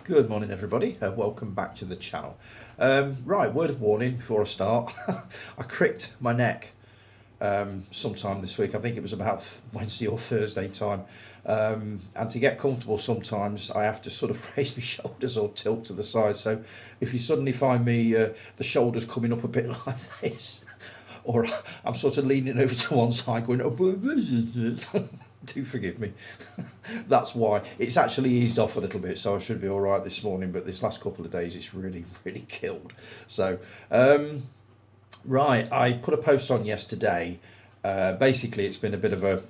Good morning, everybody. Welcome back to the channel. Right, word of warning before I start. I cricked my neck sometime this week. I think it was about Wednesday or Thursday time. And to get comfortable, sometimes I have to sort of raise my shoulders or tilt to the side. So if you suddenly find me the shoulders coming up a bit like this, or I'm sort of leaning over to one side going, oh, do forgive me. That's why. It's actually eased off a little bit, so I should be all right this morning, but this last couple of days it's really killed. So right, I put a post on yesterday. Basically it's been a bit of a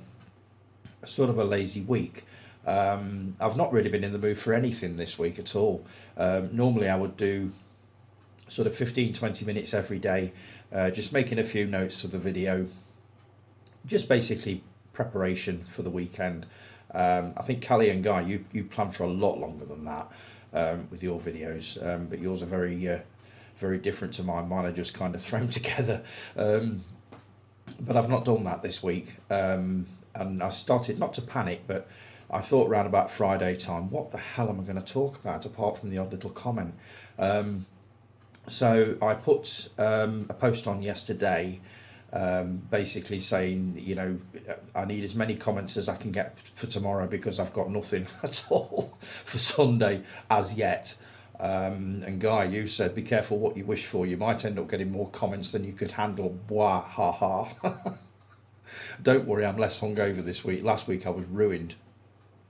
sort of a lazy week. I've not really been in the mood for anything this week at all. Normally I would do sort of 15-20 minutes every day, just making a few notes of the video, just basically preparation for the weekend. I think Callie and Guy, you plan for a lot longer than that with your videos, but yours are very different to mine. Mine are just kind of thrown together. But I've not done that this week, and I started not to panic, but I thought around about Friday time, what the hell am I going to talk about apart from the odd little comment? So I put a post on yesterday, basically saying, you know, I need as many comments as I can get for tomorrow because I've got nothing at all for Sunday as yet. And Guy, you said be careful what you wish for, you might end up getting more comments than you could handle. Blah, ha ha. Don't worry, I'm less hungover this week. Last week I was ruined.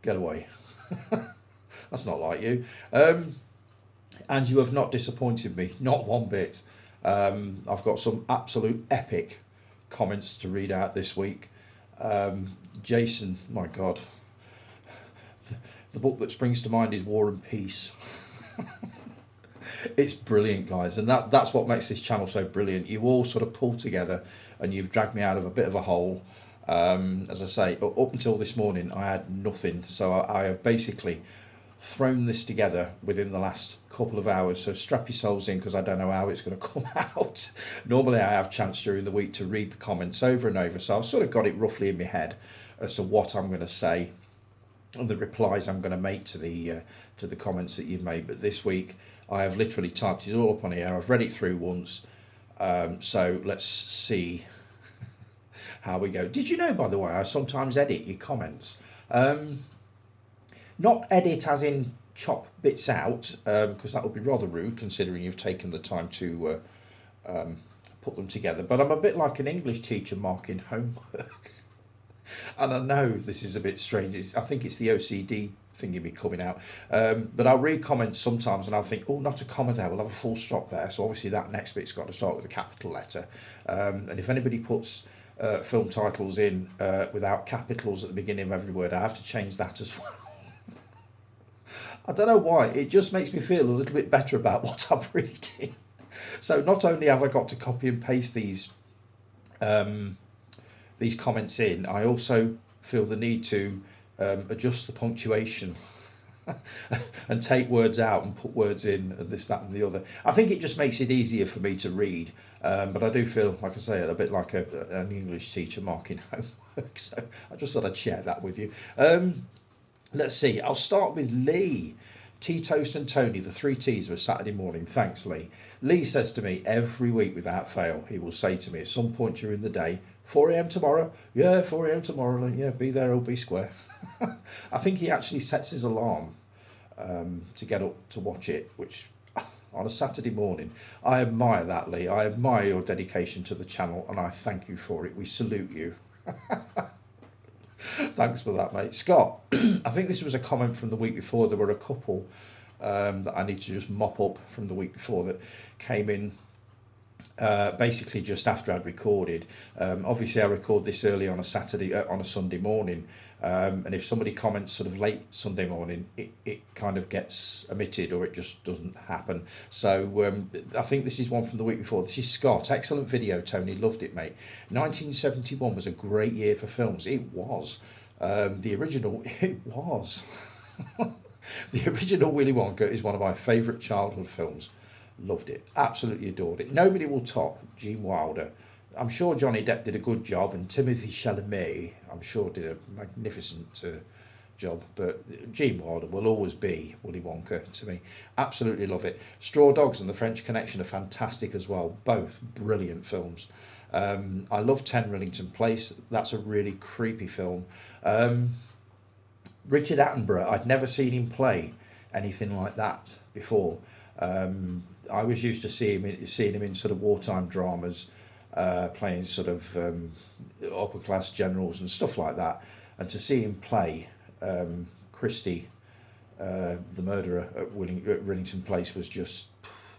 Get away. That's not like you. And you have not disappointed me, not one bit. I've got some absolute epic comments to read out this week. Jason, my God, the book that springs to mind is War and Peace. It's brilliant, guys, and that's what makes this channel so brilliant. You all sort of pull together and you've dragged me out of a bit of a hole. As I say, up until this morning I had nothing, so I have basically thrown this together within the last couple of hours, so strap yourselves in because I don't know how it's going to come out. Normally I have a chance during the week to read the comments over and over, so I've sort of got it roughly in my head as to what I'm going to say and the replies I'm going to make to the comments that you've made. But this week I have literally typed it all up on here. I've read it through once, so let's see how we go. Did you know, by the way, I sometimes edit your comments? Not edit as in chop bits out, because that would be rather rude considering you've taken the time to put them together. But I'm a bit like an English teacher marking homework. And I know this is a bit strange. I think it's the OCD thing in me coming out. But I'll read comments sometimes and I'll think, oh, not a comma there, we'll have a full stop there. So obviously that next bit's got to start with a capital letter. And if anybody puts film titles in without capitals at the beginning of every word, I have to change that as well. I don't know why, it just makes me feel a little bit better about what I'm reading. So not only have I got to copy and paste these comments in, I also feel the need to adjust the punctuation and take words out and put words in, and this, that and the other. I think it just makes it easier for me to read, but I do feel, like I say, a bit like an English teacher marking homework, so I just thought I'd share that with you. Let's see, I'll start with Lee. Tea, Toast and Tony, the 3 T's of a Saturday morning. Thanks, Lee. Lee says to me every week without fail, he will say to me at some point during the day, 4 a.m. tomorrow? Yeah, 4 a.m. tomorrow. Yeah, be there or be square. I think he actually sets his alarm to get up to watch it, which on a Saturday morning. I admire that, Lee. I admire your dedication to the channel and I thank you for it. We salute you. Thanks for that, mate. Scott, I think this was a comment from the week before. There were a couple that I need to just mop up from the week before that came in basically just after I'd recorded. Obviously I record this early on a Sunday morning, and if somebody comments sort of late Sunday morning, it kind of gets omitted or it just doesn't happen. So I think this is one from the week before. This is Scott. Excellent video, Tony. Loved it, mate. 1971 was a great year for films. It was. The original, it was. The original Willy Wonka is one of my favourite childhood films. Loved it, absolutely adored it. Nobody will top Gene Wilder. I'm sure Johnny Depp did a good job, and Timothy Chalamet, I'm sure, did a magnificent job, but Gene Wilder will always be Willy Wonka to me. Absolutely love it. Straw Dogs and The French Connection are fantastic as well. Both brilliant films. I love 10 Rillington Place. That's a really creepy film. Richard Attenborough, I'd never seen him play anything like that before. I was used to seeing him in sort of wartime dramas, playing sort of upper class generals and stuff like that, and to see him play Christie, the murderer at Rillington Place, was just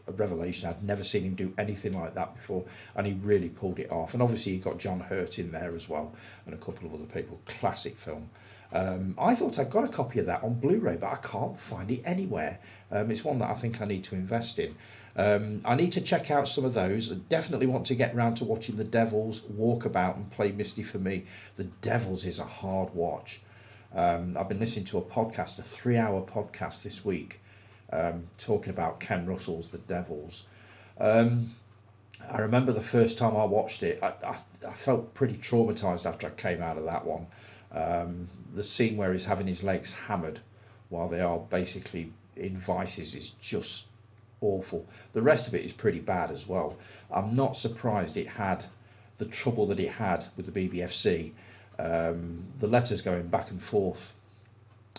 a revelation. I'd never seen him do anything like that before, and he really pulled it off. And obviously, he got John Hurt in there as well, and a couple of other people. Classic film. I thought I'd got a copy of that on Blu-ray, but I can't find it anywhere. It's one that I think I need to invest in. I need to check out some of those. I definitely want to get round to watching The Devils, Walkabout and Play Misty for Me. The Devils is a hard watch. I've been listening to a podcast, a 3-hour podcast this week, talking about Ken Russell's The Devils. I remember the first time I watched it, I felt pretty traumatised after I came out of that one. The scene where he's having his legs hammered while they are basically in vices is just awful. The rest of it is pretty bad as well. I'm not surprised it had the trouble that it had with the BBFC. The letters going back and forth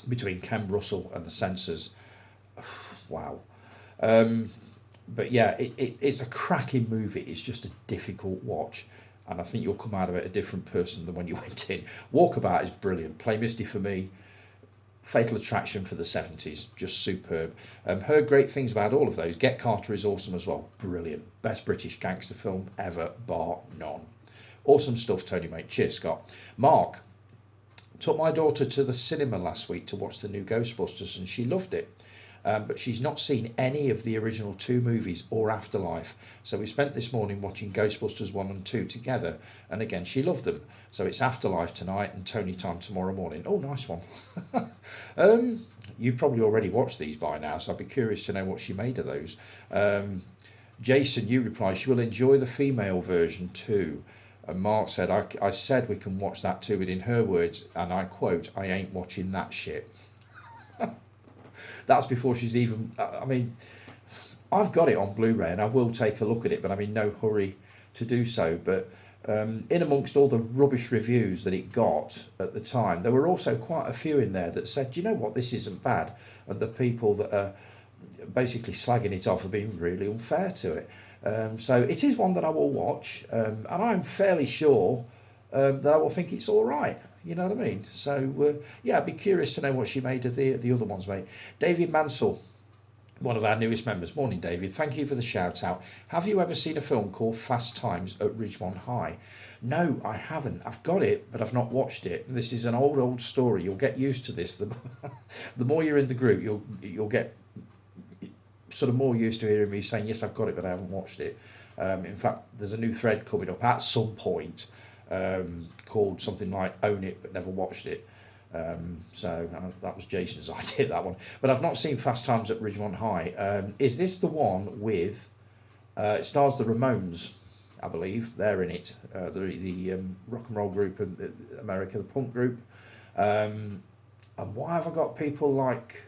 between Ken Russell and the censors. Wow. But yeah, it's a cracking movie. It's just a difficult watch, and I think you'll come out of it a different person than when you went in. Walkabout is brilliant. Play Misty for Me. Fatal Attraction for the 70s, just superb. Heard great things about all of those. Get Carter is awesome as well. Brilliant. Best British gangster film ever, bar none. Awesome stuff, Tony, mate. Cheers, Scott. Mark, took my daughter to the cinema last week to watch the new Ghostbusters, and she loved it. But she's not seen any of the original 2 movies or Afterlife. So we spent this morning watching Ghostbusters 1 and 2 together, and again, she loved them. So it's Afterlife tonight and Tony time tomorrow morning. Oh, nice one. You've probably already watched these by now, so I'd be curious to know what she made of those. Jason, you reply, she will enjoy the female version too. And Mark said, I said we can watch that too, but in her words, and I quote, I ain't watching that shit. That's before she's even, I mean, I've got it on Blu-ray and I will take a look at it, but I'm in no hurry to do so. But in amongst all the rubbish reviews that it got at the time, there were also quite a few in there that said, you know what, this isn't bad. And the people that are basically slagging it off are being really unfair to it. So it is one that I will watch, and I'm fairly sure that I will think it's all right. You know what I mean? So, yeah, I'd be curious to know what she made of the other ones, mate. David Mansell, one of our newest members. Morning, David. Thank you for the shout out. Have you ever seen a film called Fast Times at Ridgemont High? No, I haven't. I've got it, but I've not watched it. This is an old story. You'll get used to this. The more you're in the group, you'll get sort of more used to hearing me saying, yes, I've got it, but I haven't watched it. In fact, there's a new thread coming up at some point, called something like Own It But Never Watched It. So that was Jason's idea, that one. But I've not seen Fast Times at Ridgemont High. Is this the one with, it stars the Ramones, I believe. They're in it. The rock and roll group in America, the punk group. And why have I got people like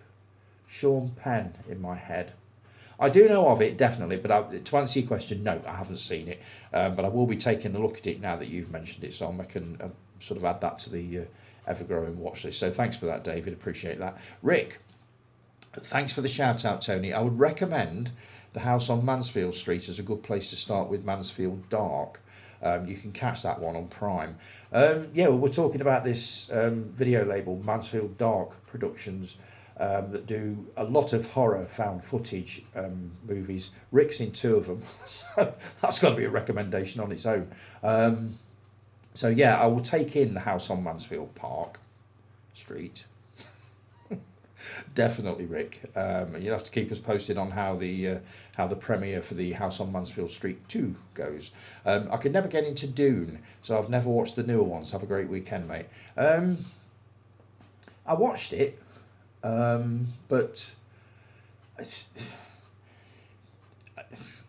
Sean Penn in my head? I do know of it, definitely, but to answer your question, no, I haven't seen it. But I will be taking a look at it now that you've mentioned it, so I can sort of add that to the ever-growing watch list. So thanks for that, David, appreciate that. Rick, thanks for the shout-out, Tony. I would recommend The House on Mansfield Street as a good place to start with Mansfield Dark. You can catch that one on Prime. Yeah, well, we're talking about this video label, Mansfield Dark Productions, that do a lot of horror found footage movies. Rick's in 2 of them, so that's got to be a recommendation on its own. So yeah, I will take in The House on Mansfield Park Street. Definitely, Rick. You'll have to keep us posted on how the premiere for The House on Mansfield Street 2 goes. I could never get into Dune, so I've never watched the newer ones. Have a great weekend, mate. I watched it. But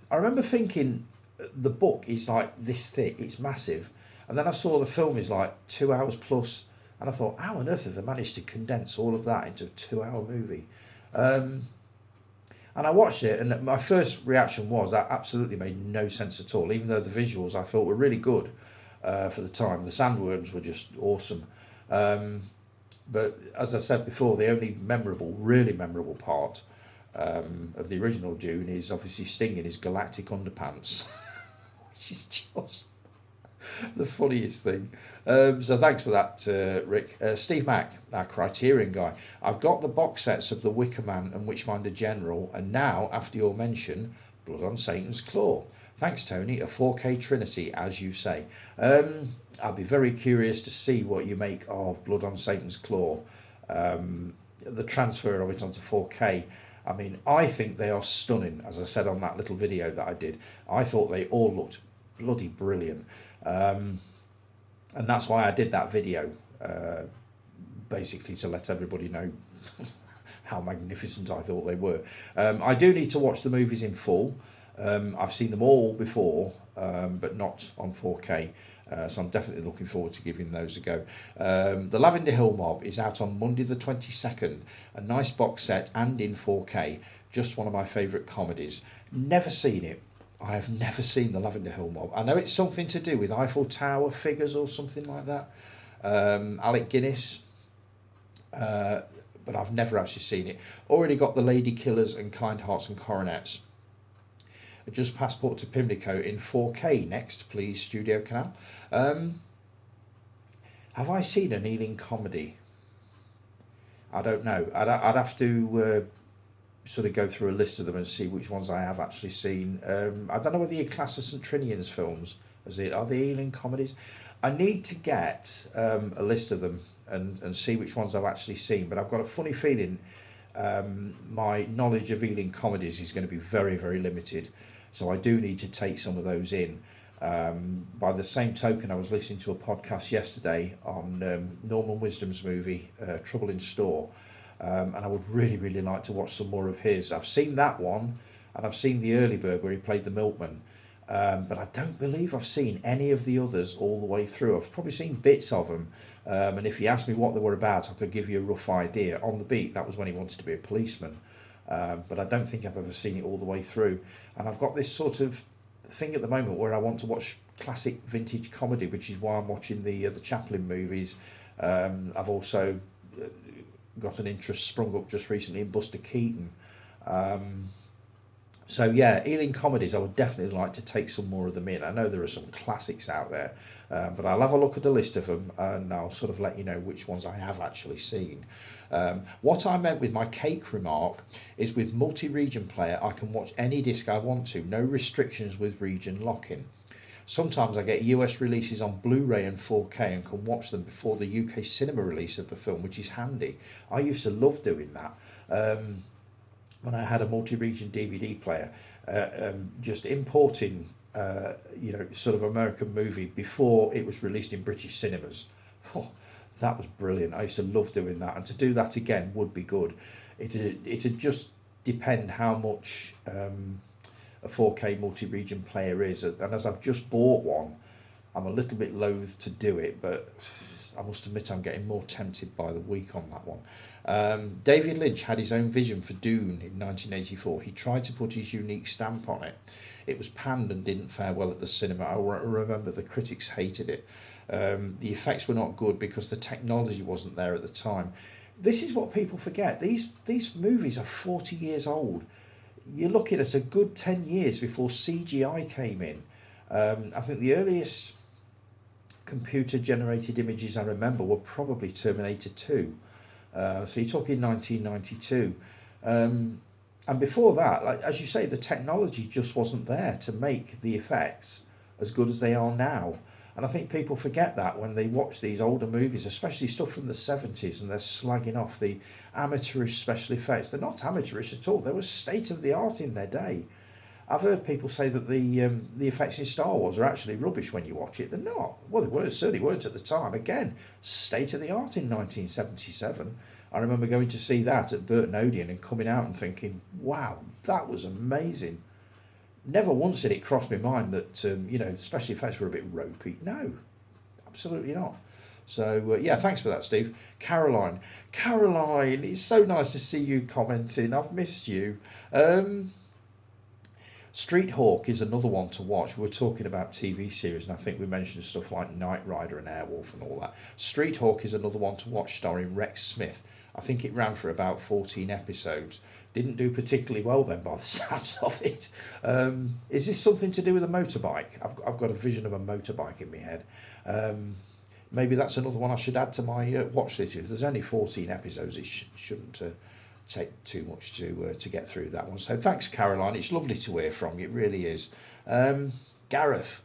I remember thinking the book is like this thick, it's massive, and then I saw the film is like 2 hours plus, And I thought, how on earth have they managed to condense all of that into a 2 hour movie? Um, and I watched it, and my first reaction was that absolutely made no sense at all, even though the visuals I thought were really good for the time. The sandworms were just awesome. Um, but as I said before, the only really memorable part of the original Dune is obviously Sting in his galactic underpants, which is just the funniest thing. So thanks for that, Rick. Steve Mack, our Criterion guy. I've got the box sets of The Wicker Man and Witchfinder General, and now, after your mention, Blood on Satan's Claw. Thanks, Tony. A 4K Trinity, as you say. I'll be very curious to see what you make of Blood on Satan's Claw. The transfer of it onto 4K. I mean, I think they are stunning, as I said on that little video that I did. I thought they all looked bloody brilliant. And that's why I did that video, basically to let everybody know how magnificent I thought they were. I do need to watch the movies in full. I've seen them all before, but not on 4K. So I'm definitely looking forward to giving those a go. The Lavender Hill Mob is out on Monday the 22nd. A nice box set and in 4K. Just one of my favourite comedies. Never seen it. I have never seen the Lavender Hill Mob. I know it's something to do with Eiffel Tower figures or something like that. Alec Guinness. But I've never actually seen it. Already got The Lady Killers and Kind Hearts and Coronets. Just Passport to Pimlico in 4K next, please, Studio Canal. Have I seen an Ealing comedy? I don't know. I'd have to sort of go through a list of them and see which ones I have actually seen. I don't know whether you class the St Trinian's films as it are the Ealing comedies. I need to get a list of them and see which ones I've actually seen. But I've got a funny feeling my knowledge of Ealing comedies is going to be very, very limited. So I do need to take some of those in. By the same token, I was listening to a podcast yesterday on Norman Wisdom's movie, Trouble in Store. And I would really, really like to watch some more of his. I've seen that one, and I've seen the early bird where he played the milkman. But I don't believe I've seen any of the others all the way through. I've probably seen bits of them. And if you asked me what they were about, I could give you a rough idea. On the Beat, that was when he wanted to be a policeman. But I don't think I've ever seen it all the way through. And I've got this sort of thing at the moment where I want to watch classic vintage comedy, which is why I'm watching the Chaplin movies. I've also got an interest sprung up just recently in Buster Keaton. So yeah, Ealing comedies, I would definitely like to take some more of them in. I know there are some classics out there, but I'll have a look at the list of them and I'll sort of let you know which ones I have actually seen. What I meant with my cake remark is with multi-region player, I can watch any disc I want to, no restrictions with region lock-in. Sometimes I get US releases on Blu-ray and 4K and can watch them before the UK cinema release of the film, which is handy. I used to love doing that. When I had a multi-region DVD player, just importing, sort of American movie before it was released in British cinemas. Oh, that was brilliant. I used to love doing that, and to do that again would be good. It'd just depend how much a 4K multi-region player is, and as I've just bought one, I'm a little bit loath to do it, but I must admit I'm getting more tempted by the week on that one. David Lynch had his own vision for Dune in 1984. He tried to put his unique stamp on it. It was panned and didn't fare well at the cinema. I remember the critics hated it. The effects were not good because the technology wasn't there at the time. This is what people forget. These movies are 40 years old. You're looking at a good 10 years before CGI came in. I think the earliest computer generated images I remember were probably Terminator 2. So you're talking 1992. And before that, like as you say, the technology just wasn't there to make the effects as good as they are now. And I think people forget that when they watch these older movies, especially stuff from the 70s, and they're slagging off the amateurish special effects. They're not amateurish at all. They were state of the art in their day. I've heard people say that the effects in Star Wars are actually rubbish when you watch it. They're not. Well, they weren't, certainly weren't at the time. Again, state of the art in 1977. I remember going to see that at Burton Odeon and coming out and thinking, wow, that was amazing. Never once did it cross my mind that, special effects were a bit ropey. No, absolutely not. So yeah, thanks for that, Steve. Caroline, it's so nice to see you commenting. I've missed you. Um, Street Hawk is another one to watch. We're talking about TV series, and I think we mentioned stuff like Knight Rider and Airwolf and all that. Street Hawk is another one to watch, starring Rex Smith. I think it ran for about 14 episodes. Didn't do particularly well then, by the sounds of it. Is this something to do with a motorbike? I've got a vision of a motorbike in my head. Um, Maybe that's another one I should add to my watch list. If there's only 14 episodes, it shouldn't take too much to get through that one. So thanks, Caroline. It's lovely to hear from you. It really is. Gareth,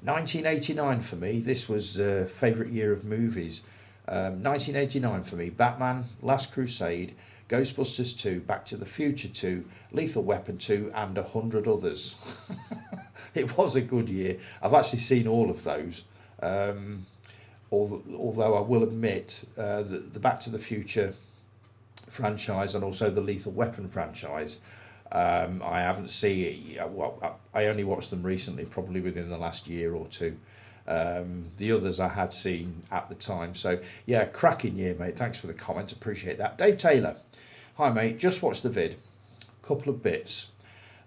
1989 for me. This was favourite year of movies. 1989 for me. Batman, Last Crusade, Ghostbusters 2, Back to the Future 2, Lethal Weapon 2, and 100 others. It was a good year. I've actually seen all of those. Although I will admit the Back to the Future franchise and also the Lethal Weapon franchise, I haven't seen it. Well, I only watched them recently, probably within the last year or two. The others I had seen at the time. So yeah, cracking year, mate. Thanks for the comments, appreciate that. Dave Taylor, hi mate, just watched the vid, couple of bits.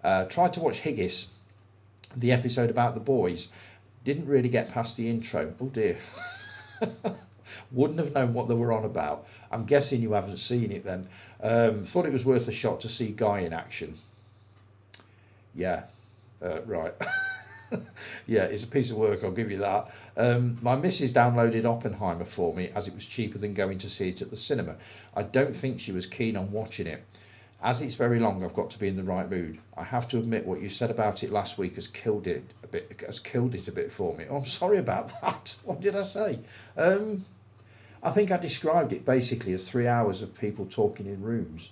Tried to watch Higgis, the episode about the boys. Didn't really get past the intro. Oh dear. Wouldn't have known what they were on about. I'm guessing you haven't seen it then. Thought it was worth a shot to see Guy in action. Yeah, right. Yeah, it's a piece of work, I'll give you that. My missus downloaded Oppenheimer for me as it was cheaper than going to see it at the cinema. I don't think she was keen on watching it. As it's very long, I've got to be in the right mood. I have to admit what you said about it last week has killed it a bit for me. Oh, I'm sorry about that. What did I say? I think I described it basically as 3 hours of people talking in rooms,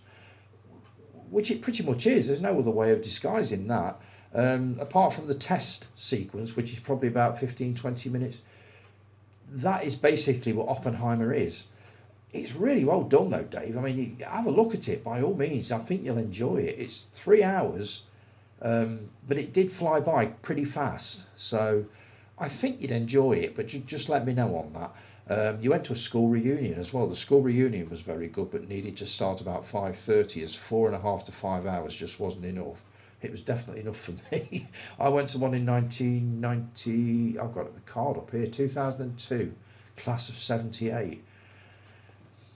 which it pretty much is. There's no other way of disguising that. Apart from the test sequence, which is probably about 15-20 minutes, that is basically what Oppenheimer is. It's really well done though, Dave. I mean, have a look at it by all means. I think you'll enjoy it. It's 3 hours, but it did fly by pretty fast. So I think you'd enjoy it, but just let me know on that. You went to a school reunion as well. The school reunion was very good, but needed to start about 5:30, as 4.5 to 5 hours just wasn't enough. It was definitely enough for me. I went to one in 1990, I've got the card up here, 2002, class of 78.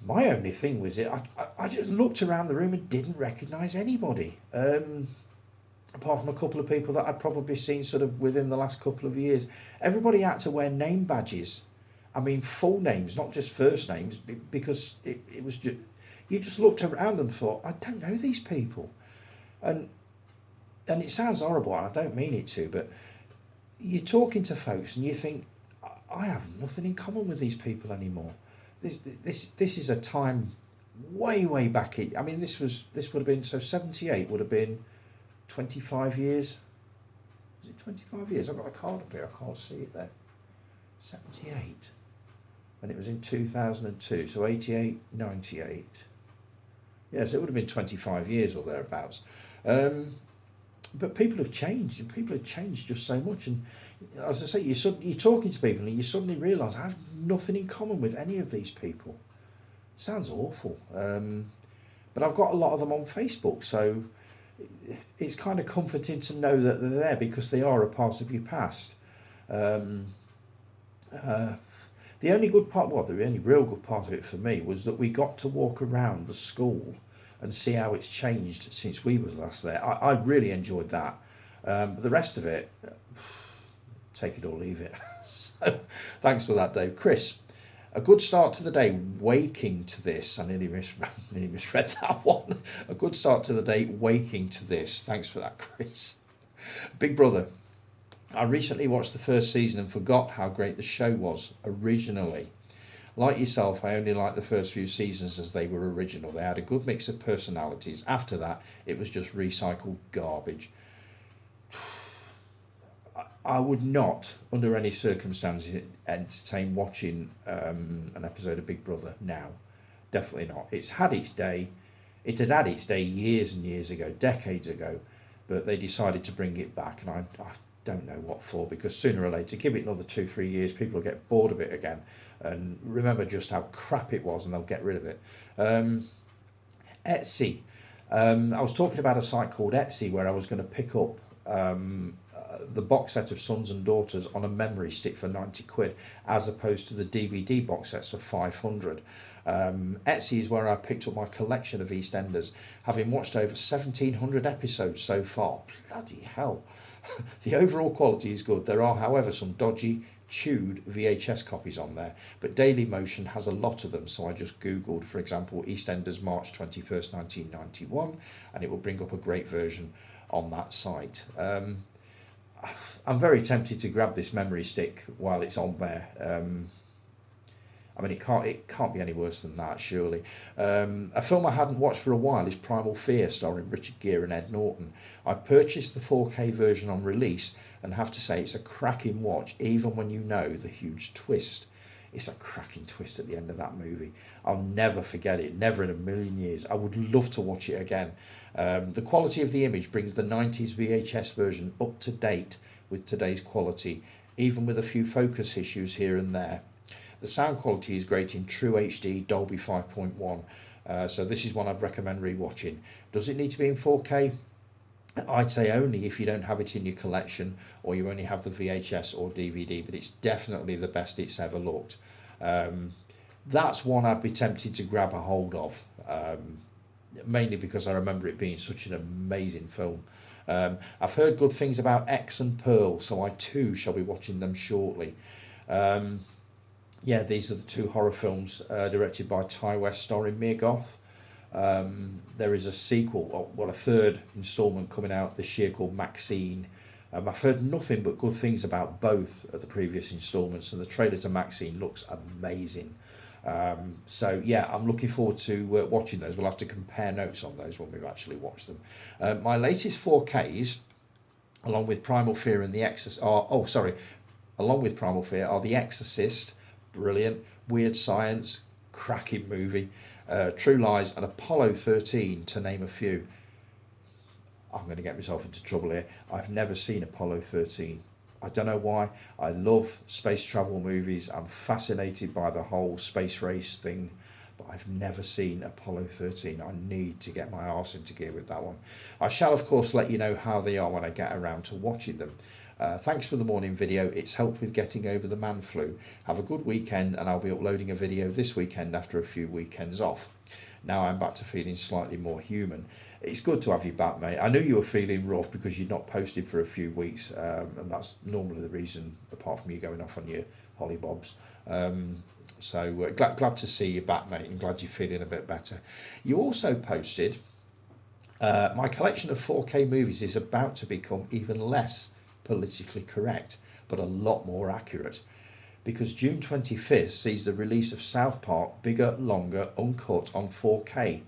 My only thing was I just looked around the room and didn't recognise anybody, apart from a couple of people that I'd probably seen sort of within the last couple of years. Everybody had to wear name badges. I mean, full names, not just first names, because it was just, you just looked around and thought, I don't know these people. And it sounds horrible, and I don't mean it to, but you're talking to folks and you think, I have nothing in common with these people anymore. This is a time way back. I mean, this would have been, so 78 would have been 25 years. Is it 25 years? I've got a card up here. I can't see it there. 78, and it was in 2002. So 88, 98. Yeah, so it would have been 25 years or thereabouts. But people have changed, and people have changed just so much. And as I say, you're talking to people, and you suddenly realise I have nothing in common with any of these people. Sounds awful, but I've got a lot of them on Facebook, so it's kind of comforting to know that they're there because they are a part of your past. The only good part, well, the only real good part of it for me was that we got to walk around the school and see how it's changed since we was last there. I really enjoyed that. But the rest of it, take it or leave it. So, thanks for that, Dave. Chris, a good start to the day, waking to this. I nearly misread that one. A good start to the day, waking to this. Thanks for that, Chris. Big Brother, I recently watched the first season and forgot how great the show was originally. Like yourself, I only liked the first few seasons as they were original. They had a good mix of personalities. After that, it was just recycled garbage. I would not, under any circumstances, entertain watching an episode of Big Brother now. Definitely not. It's had its day. It had had its day years and years ago, decades ago, but they decided to bring it back, and don't know what for, because sooner or later, give it another 2-3 years, people will get bored of it again and remember just how crap it was, and they'll get rid of it. Etsy. I was talking about a site called Etsy where I was going to pick up the box set of Sons and Daughters on a memory stick for 90 quid, as opposed to the DVD box sets for 500. Etsy is where I picked up my collection of EastEnders, having watched over 1700 episodes so far. Bloody hell. The overall quality is good. There are, however, some dodgy, chewed VHS copies on there, but Daily Motion has a lot of them, so I just googled, for example, EastEnders March 21st 1991, and it will bring up a great version on that site. I'm very tempted to grab this memory stick while it's on there. I mean, it can't be any worse than that, surely. A film I hadn't watched for a while is Primal Fear, starring Richard Gere and Ed Norton. I purchased the 4K version on release and have to say it's a cracking watch, even when you know the huge twist. It's a cracking twist at the end of that movie. I'll never forget it, never in a million years. I would love to watch it again. The quality of the image brings the 90s VHS version up to date with today's quality, even with a few focus issues here and there. The sound quality is great in True HD Dolby 5.1, so this is one I'd recommend rewatching. Does it need to be in 4K? I'd say only if you don't have it in your collection, or you only have the VHS or DVD, but it's definitely the best it's ever looked. That's one I'd be tempted to grab a hold of, mainly because I remember it being such an amazing film. I've heard good things about X and Pearl, so I too shall be watching them shortly. Yeah, these are the two horror films directed by Ty West, starring Mia Goth. There is a sequel, a third instalment coming out this year called Maxine. I've heard nothing but good things about both of the previous instalments, and the trailer to Maxine looks amazing. So yeah, I'm looking forward to watching those. We'll have to compare notes on those when we've actually watched them. My latest 4Ks, along with Primal Fear and The Exorcist, along with Primal Fear are The Exorcist, brilliant, Weird Science, cracking movie, True Lies, and Apollo 13, to name a few. I'm going to get myself into trouble here. I've never seen Apollo 13. I don't know why. I love space travel movies. I'm fascinated by the whole space race thing, but I've never seen Apollo 13. I need to get my arse into gear with that one. I shall, of course, let you know how they are when I get around to watching them. Thanks for the morning video. It's helped with getting over the man flu. Have a good weekend, and I'll be uploading a video this weekend after a few weekends off. Now I'm back to feeling slightly more human. It's good to have you back, mate. I knew you were feeling rough because you'd not posted for a few weeks, and that's normally the reason, apart from you going off on your hollybobs. So glad to see you back, mate, and glad you're feeling a bit better. You also posted, my collection of 4K movies is about to become even less politically correct, but a lot more accurate, because June 25th sees the release of South Park Bigger, Longer, Uncut on 4K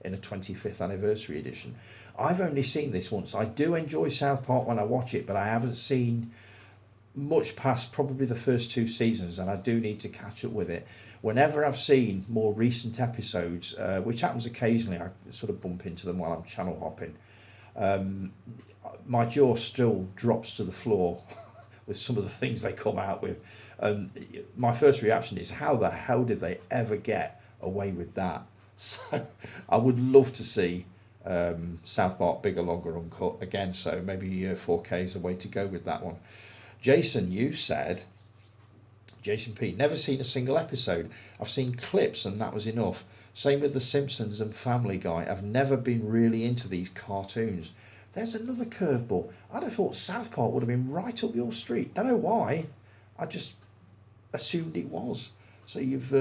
in a 25th anniversary edition. I've only seen this once. I do enjoy South Park when I watch it, but I haven't seen much past probably the first 2 seasons, and I do need to catch up with it. Whenever I've seen more recent episodes, which happens occasionally, I sort of bump into them while I'm channel hopping, my jaw still drops to the floor with some of the things they come out with. My first reaction is, how the hell did they ever get away with that? So I would love to see South Park Bigger, Longer, Uncut again, so maybe 4K is the way to go with that one. Jason, you said, Jason P, never seen a single episode. I've seen clips and that was enough. Same with The Simpsons and Family Guy. I've never been really into these cartoons. There's another curveball. I'd have thought South Park would have been right up your street. Don't know why. I just assumed it was. So you've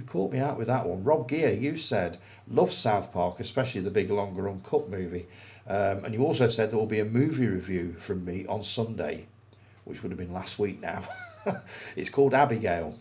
caught me out with that one. Rob Gear, you said, love South Park, especially the Bigger, Longer, Uncut movie. And you also said there will be a movie review from me on Sunday, which would have been last week now. It's called Abigail.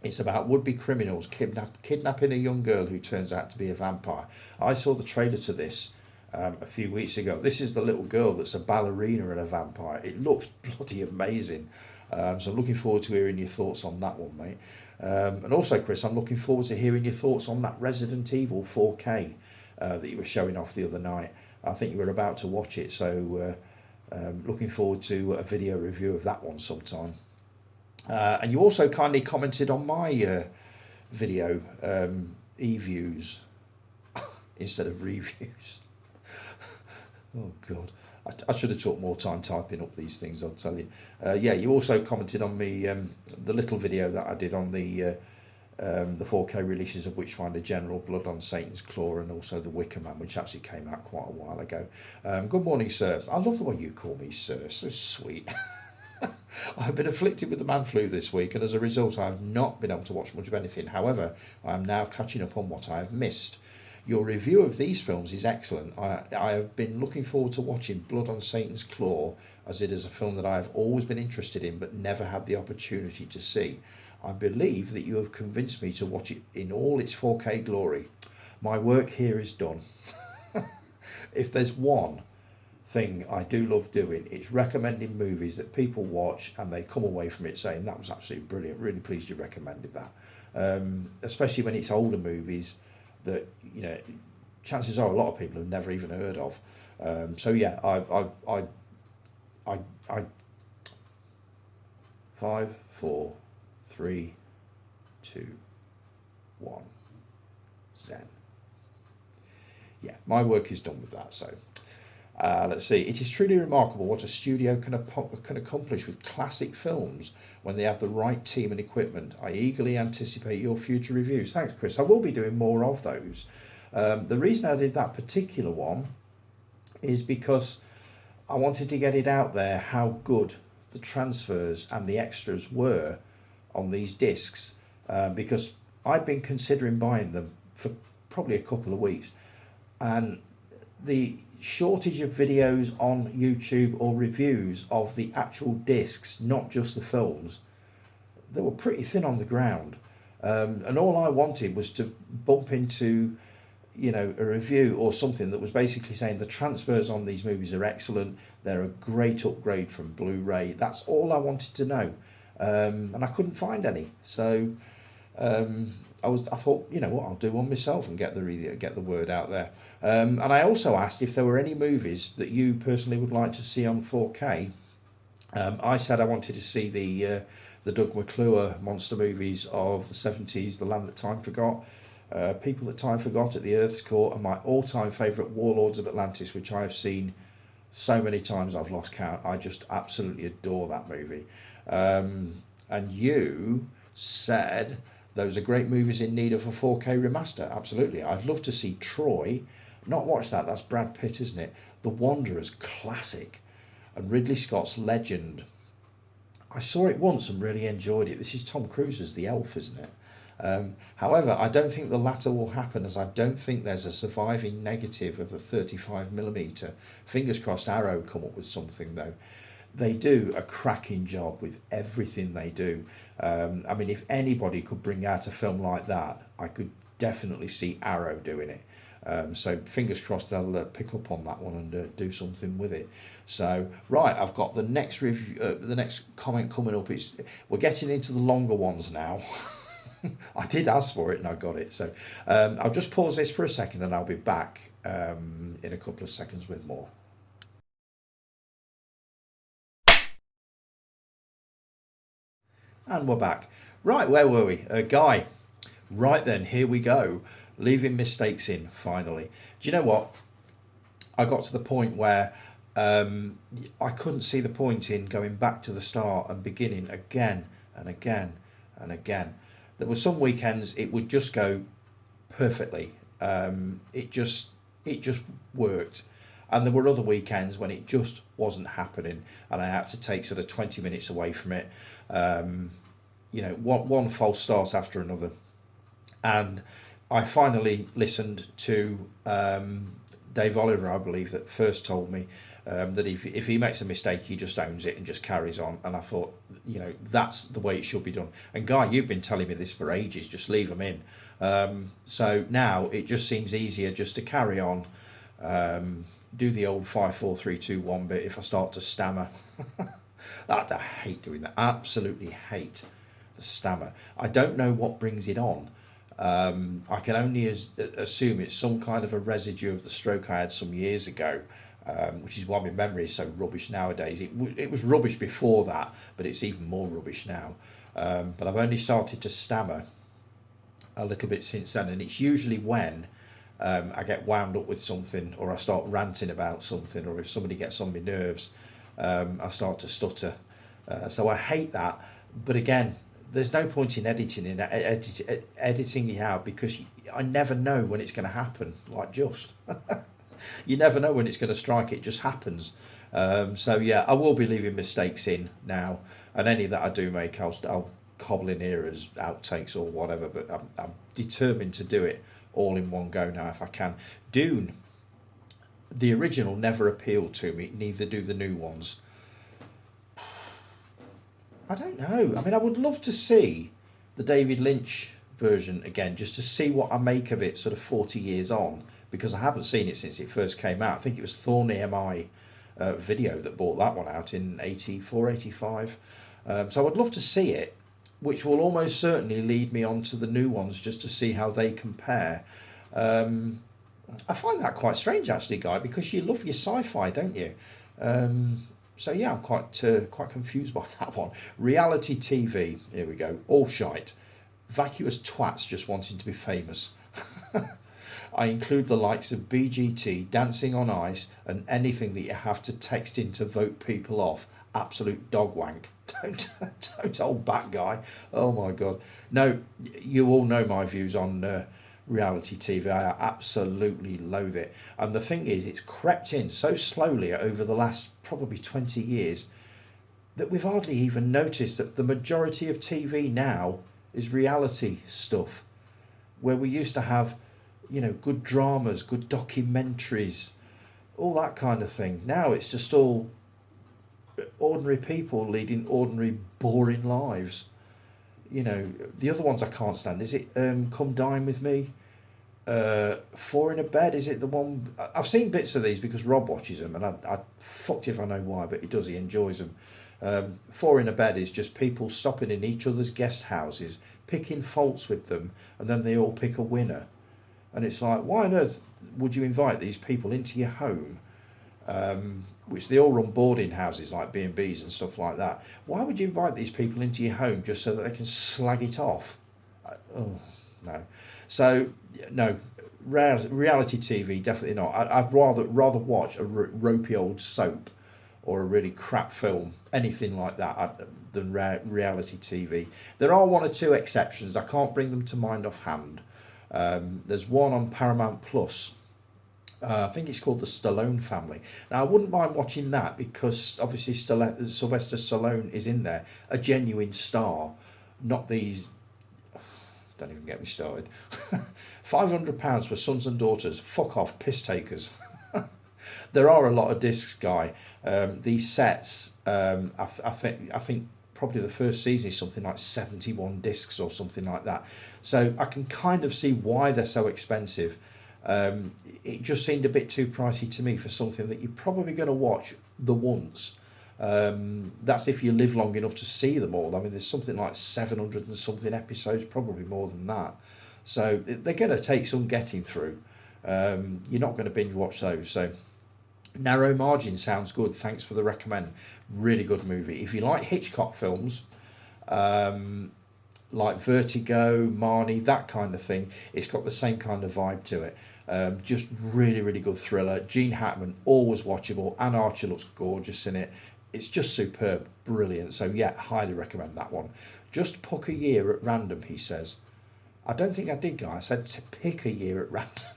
It's about would-be criminals kidnapping a young girl who turns out to be a vampire. I saw the trailer to this a few weeks ago. This is the little girl that's a ballerina and a vampire. It looks bloody amazing. So I'm looking forward to hearing your thoughts on that one, mate. And also, Chris, I'm looking forward to hearing your thoughts on that Resident Evil 4K that you were showing off the other night. I think you were about to watch it, so Looking forward to a video review of that one sometime. And you also kindly commented on my video e-views instead of reviews. Oh God, I should have took more time typing up these things, I'll tell you. Yeah, you also commented on me the little video that I did on the 4K releases of Witchfinder General, Blood on Satan's Claw, and also The Wicker Man, which actually came out quite a while ago. Good morning, sir. I love the way you call me sir, so sweet. I've been afflicted with the man flu this week, and as a result I have not been able to watch much of anything. However, I am now catching up on what I have missed. Your review of these films is excellent. I have been looking forward to watching Blood on Satan's Claw, as it is a film that I have always been interested in but never had the opportunity to see. I believe that you have convinced me to watch it in all its 4K glory. My work here is done. If there's one thing I do love doing, it's recommending movies that people watch and they come away from it saying that was absolutely brilliant, really pleased you recommended that. Especially when it's older movies that, you know, chances are a lot of people have never even heard of. So yeah, I 5, 4, 3, 2, 1, Zen. Yeah, my work is done with that. So let's see. It is truly remarkable what a studio can accomplish with classic films when they have the right team and equipment. I eagerly anticipate your future reviews. Thanks, Chris. I will be doing more of those. The reason I did that particular one is because I wanted to get it out there how good the transfers and the extras were on these discs, because I've been considering buying them for probably a couple of weeks, and the shortage of videos on YouTube or reviews of the actual discs, not just the films, they were pretty thin on the ground, and all I wanted was to bump into, you know, a review or something that was basically saying the transfers on these movies are excellent, they're a great upgrade from Blu-ray. That's all I wanted to know, and I couldn't find any. So I thought, you know what, I'll do one myself and get the word out there. And I also asked if there were any movies that you personally would like to see on 4K. I said I wanted to see the Doug McClure monster movies of the 70s, The Land That Time Forgot, People That Time Forgot, At the Earth's Core, and my all-time favourite, Warlords of Atlantis, which I have seen so many times I've lost count. I just absolutely adore that movie. And you said those are great movies in need of a 4K remaster. Absolutely. I'd love to see Troy. Not watch that, that's Brad Pitt, isn't it? The Wanderers, classic. And Ridley Scott's Legend. I saw it once and really enjoyed it. This is Tom Cruise's The Elf, isn't it? However, I don't think the latter will happen, as I don't think there's a surviving negative of a 35mm. Fingers crossed Arrow come up with something though. They do a cracking job with everything they do. I mean, if anybody could bring out a film like that, I could definitely see Arrow doing it. So fingers crossed they'll pick up on that one and do something with it. So right, I've got the next review, the next comment coming up. We're getting into the longer ones now. I did ask for it and I got it. So I'll just pause this for a second and I'll be back in a couple of seconds with more. And we're back. Right, where were we? Guy. Right then, here we go. Leaving mistakes in, finally. Do you know what? I got to the point where I couldn't see the point in going back to the start and beginning again and again and again. There were some weekends it would just go perfectly. It just worked. And there were other weekends when it just wasn't happening and I had to take sort of 20 minutes away from it. You know, one false start after another. And I finally listened to Dave Oliver, I believe, that first told me that if he makes a mistake, he just owns it and just carries on. And I thought, you know, that's the way it should be done. And Guy, you've been telling me this for ages, just leave them in. So now it just seems easier just to carry on, do the old 5, 4, 3, 2, 1 bit if I start to stammer. I hate doing that, absolutely hate the stammer. I don't know what brings it on. I can only assume it's some kind of a residue of the stroke I had some years ago. which is why my memory is so rubbish nowadays. It was rubbish before that, but it's even more rubbish now. But I've only started to stammer a little bit since then, and it's usually when I get wound up with something, or I start ranting about something, or if somebody gets on my nerves, I start to stutter. So I hate that. But again, there's no point in editing it out, because I never know when it's going to happen. Like, just you never know when it's going to strike. It just happens. So yeah, I will be leaving mistakes in now, and any that I do make, I'll cobble in here as outtakes or whatever. But I'm determined to do it all in one go now if I can. Dune, the original, never appealed to me. Neither do the new ones. I don't know. I mean, I would love to see the David Lynch version again, just to see what I make of it sort of 40 years on, because I haven't seen it since it first came out. I think it was Thorn EMI Video that bought that one out in 84, 85. So I would love to see it, which will almost certainly lead me on to the new ones just to see how they compare. I find that quite strange, actually, Guy, because you love your sci-fi, don't you? So yeah, I'm quite confused by that one. Reality TV, here we go, all shite. Vacuous twats just wanting to be famous. I include the likes of BGT, Dancing on Ice, and anything that you have to text in to vote people off. Absolute dog wank. Don't hold back, Guy. Oh my God. No, you all know my views on reality TV. I absolutely loathe it. And the thing is, it's crept in so slowly over the last probably 20 years that we've hardly even noticed that the majority of TV now is reality stuff, where we used to have, good dramas, good documentaries, all that kind of thing. Now it's just all ordinary people leading ordinary, boring lives. The other ones I can't stand. Is it Come Dine With Me? Four in a Bed, is it the one? I've seen bits of these because Rob watches them, and I fucked if I know why, but he does, he enjoys them. Four in a Bed is just people stopping in each other's guest houses, picking faults with them, and then they all pick a winner. And it's like, why on earth would you invite these people into your home? Which they all run boarding houses like B&Bs and stuff like that. Why would you invite these people into your home just so that they can slag it off? Oh, no. So, no, reality TV, definitely not. I'd rather watch a ropey old soap or a really crap film, anything like that, than reality TV. There are one or two exceptions. I can't bring them to mind offhand. There's one on Paramount Plus. I think it's called The Stallone Family. Now, I wouldn't mind watching that because obviously Sylvester Stallone is in there, a genuine star, not these. Don't even get me started. £500 for Sons and Daughters. Fuck off, piss takers. There are a lot of discs, Guy. These sets, I think probably the first season is something like 71 discs or something like that. So I can kind of see why they're so expensive. It just seemed a bit too pricey to me for something that you're probably going to watch the once. That's if you live long enough to see them all. I mean, there's something like 700 and something episodes, probably more than that. So they're going to take some getting through. You're not going to binge watch those. So Narrow Margin sounds good. Thanks for the recommend. Really good movie. If you like Hitchcock films, like Vertigo, Marnie, that kind of thing, it's got the same kind of vibe to it. Just really, really good thriller. Gene Hackman, always watchable. Anne Archer looks gorgeous in it. It's just superb, brilliant. So yeah, highly recommend that one. Just pick a year at random, he says. I don't think I did, Guy. I said to pick a year at random.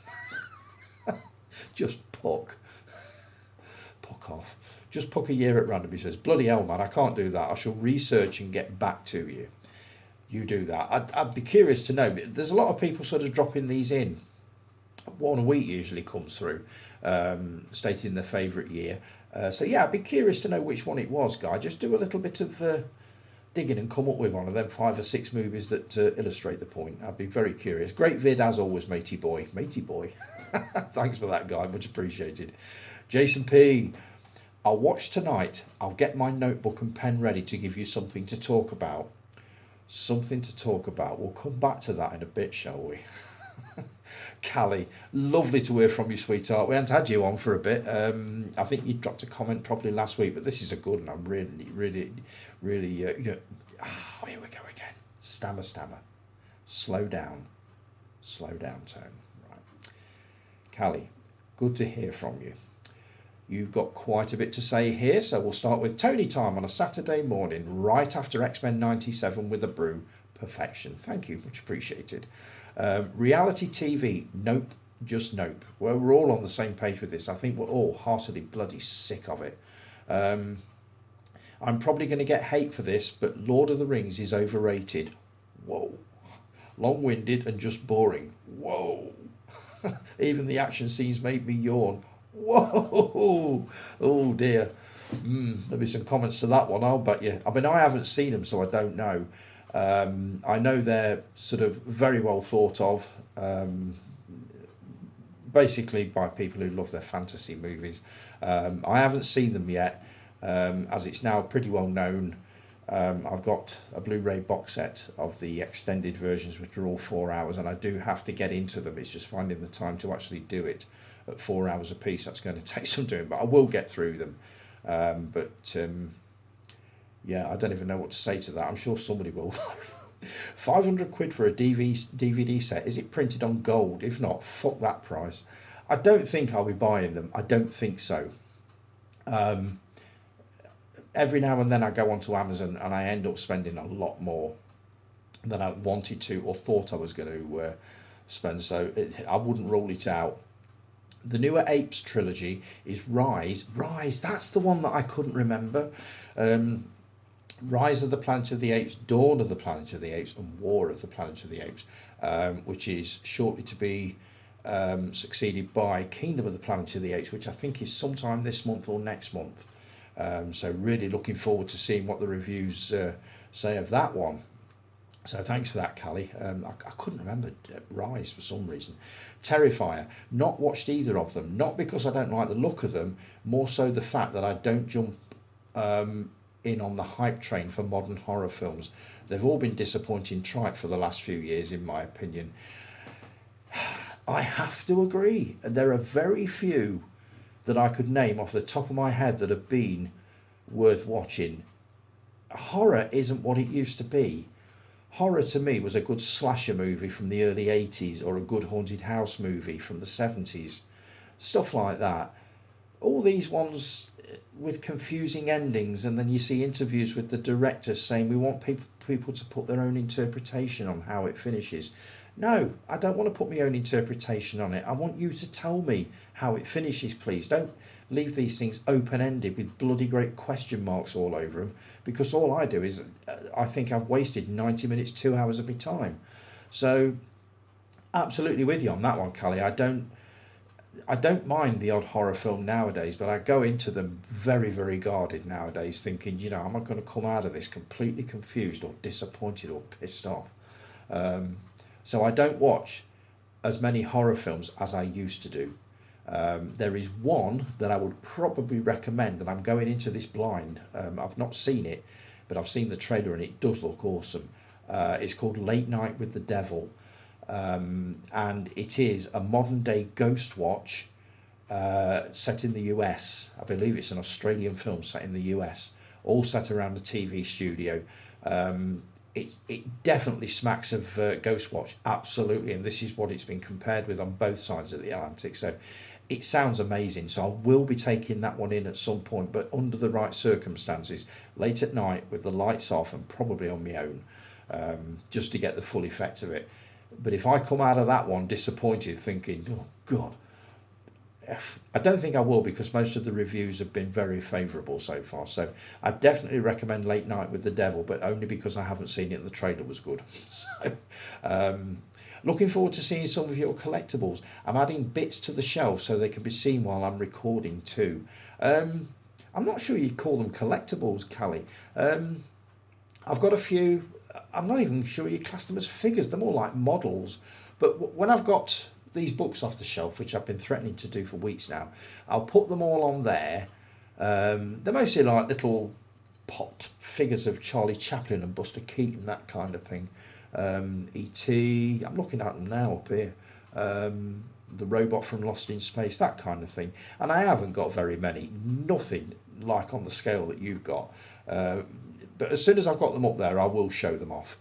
Just puck off. Just pick a year at random, he says. Bloody hell, man, I can't do that. I shall research and get back to you. You do that. I'd be curious to know. There's a lot of people sort of dropping these in. One a week usually comes through, stating their favourite year. So yeah, I'd be curious to know which one it was, Guy. Just do a little bit of digging and come up with one of them 5 or 6 movies that illustrate the point. I'd be very curious. Great vid as always, matey boy. Matey boy. Thanks for that, Guy. Much appreciated. Jason P. I'll watch tonight. I'll get my notebook and pen ready to give you something to talk about. Something to talk about. We'll come back to that in a bit, shall we? Callie, lovely to hear from you, sweetheart. We haven't had you on for a bit. I think you dropped a comment probably last week, but this is a good one. I'm really, here we go again. Stammer. Slow down, tone. Right. Callie, good to hear from you. You've got quite a bit to say here, so we'll start with Tony time on a Saturday morning, right after X-Men 97 with a brew. Perfection. Thank you, much appreciated. Reality TV, nope, just nope. Well, we're all on the same page with this. I think we're all heartily bloody sick of it. I'm probably going to get hate for this, but Lord of the Rings is overrated. Whoa. Long-winded and just boring. Whoa. Even the action scenes made me yawn. Whoa! Oh dear. There'll be some comments to that one, I'll bet you. I mean, I haven't seen them, so I don't know. I know they're sort of very well thought of, basically by people who love their fantasy movies. I haven't seen them yet, as it's now pretty well known. I've got a Blu-ray box set of the extended versions, which are all 4 hours, and I do have to get into them. It's just finding the time to actually do it at 4 hours a piece. That's going to take some doing, but I will get through them. Yeah, I don't even know what to say to that. I'm sure somebody will. 500 quid for a DVD set. Is it printed on gold? If not, fuck that price. I don't think I'll be buying them. I don't think so. Every now and then I go onto Amazon and I end up spending a lot more than I wanted to or thought I was going to spend. So I wouldn't rule it out. The newer Apes trilogy is Rise. That's the one that I couldn't remember. Rise of the Planet of the Apes, Dawn of the Planet of the Apes, and War of the Planet of the Apes, which is shortly to be succeeded by Kingdom of the Planet of the Apes, which I think is sometime this month or next month. So really looking forward to seeing what the reviews say of that one. So thanks for that, Callie. I couldn't remember Rise for some reason. Terrifier, not watched either of them. Not because I don't like the look of them, more so the fact that I don't jump in on the hype train for modern horror films. They've all been disappointing tripe for the last few years, in my opinion. I have to agree. There are very few that I could name off the top of my head that have been worth watching. Horror isn't what it used to be. Horror to me was a good slasher movie from the early 80s or a good haunted house movie from the 70s. Stuff like that. All these ones with confusing endings, and then you see interviews with the directors saying we want people to put their own interpretation on how it finishes. No, I don't want to put my own interpretation on it. I want you to tell me how it finishes, please. Don't leave these things open-ended with bloody great question marks all over them, because all I do is I think I've wasted 90 minutes, 2 hours of my time. So absolutely with you on that one, Callie. I don't mind the odd horror film nowadays, but I go into them very, very guarded nowadays, thinking, I'm not going to come out of this completely confused or disappointed or pissed off. So I don't watch as many horror films as I used to do. There is one that I would probably recommend, and I'm going into this blind. I've not seen it, but I've seen the trailer and it does look awesome. It's called Late Night with the Devil. And it is a modern day Ghost Watch set in the US. I believe it's an Australian film set in the US, all set around a TV studio. It definitely smacks of Ghostwatch, absolutely, and this is what it's been compared with on both sides of the Atlantic. So it sounds amazing. So I will be taking that one in at some point, but under the right circumstances, late at night with the lights off and probably on my own, just to get the full effect of it. But if I come out of that one disappointed, thinking, oh God, I don't think I will, because most of the reviews have been very favourable so far. So I definitely recommend Late Night with the Devil, but only because I haven't seen it and the trailer was good. So looking forward to seeing some of your collectibles. I'm adding bits to the shelf so they can be seen while I'm recording too. I'm not sure you'd call them collectibles, Callie. I've got a few. I'm not even sure you class them as figures. They're more like models. But when I've got these books off the shelf, which I've been threatening to do for weeks now, I'll put them all on there. They're mostly like little pot figures of Charlie Chaplin and Buster Keaton, that kind of thing. E.T. I'm looking at them now up here. the robot from Lost in Space, that kind of thing. And I haven't got very many, nothing like on the scale that you've got. But as soon as I've got them up there, I will show them off.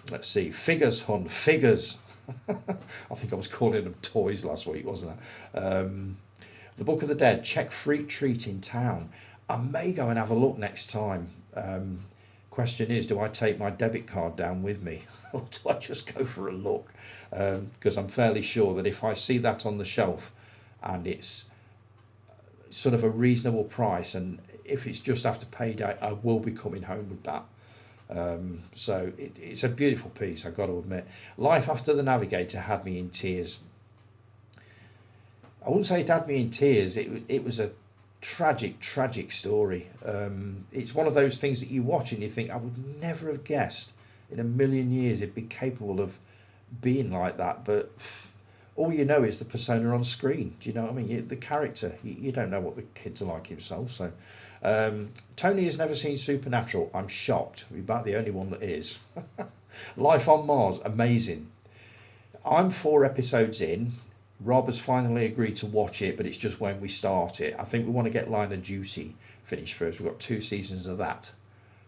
Let's see, figures, hun, figures. I think I was calling them toys last week, wasn't I? The Book of the Dead, check Freak Treat in town. I may go and have a look next time. Question is, do I take my debit card down with me, or do I just go for a look? Because I'm fairly sure that if I see that on the shelf and it's sort of a reasonable price, and if it's just after payday, I will be coming home with that. So it's a beautiful piece, I've got to admit. Life After the Navigator had me in tears. I wouldn't say it had me in tears, it was a tragic story. It's one of those things that you watch and you think, I would never have guessed in a million years it'd be capable of being like that. But all you know is the persona on screen. Do you know what I mean? The character, you don't know what the kids are like himself. So Tony has never seen Supernatural. I'm shocked. We're about the only one that is. Life on Mars, amazing. I'm 4 episodes in. Rob has finally agreed to watch it, but it's just when we start it. I think we want to get Line of Duty finished first. We've got 2 seasons of that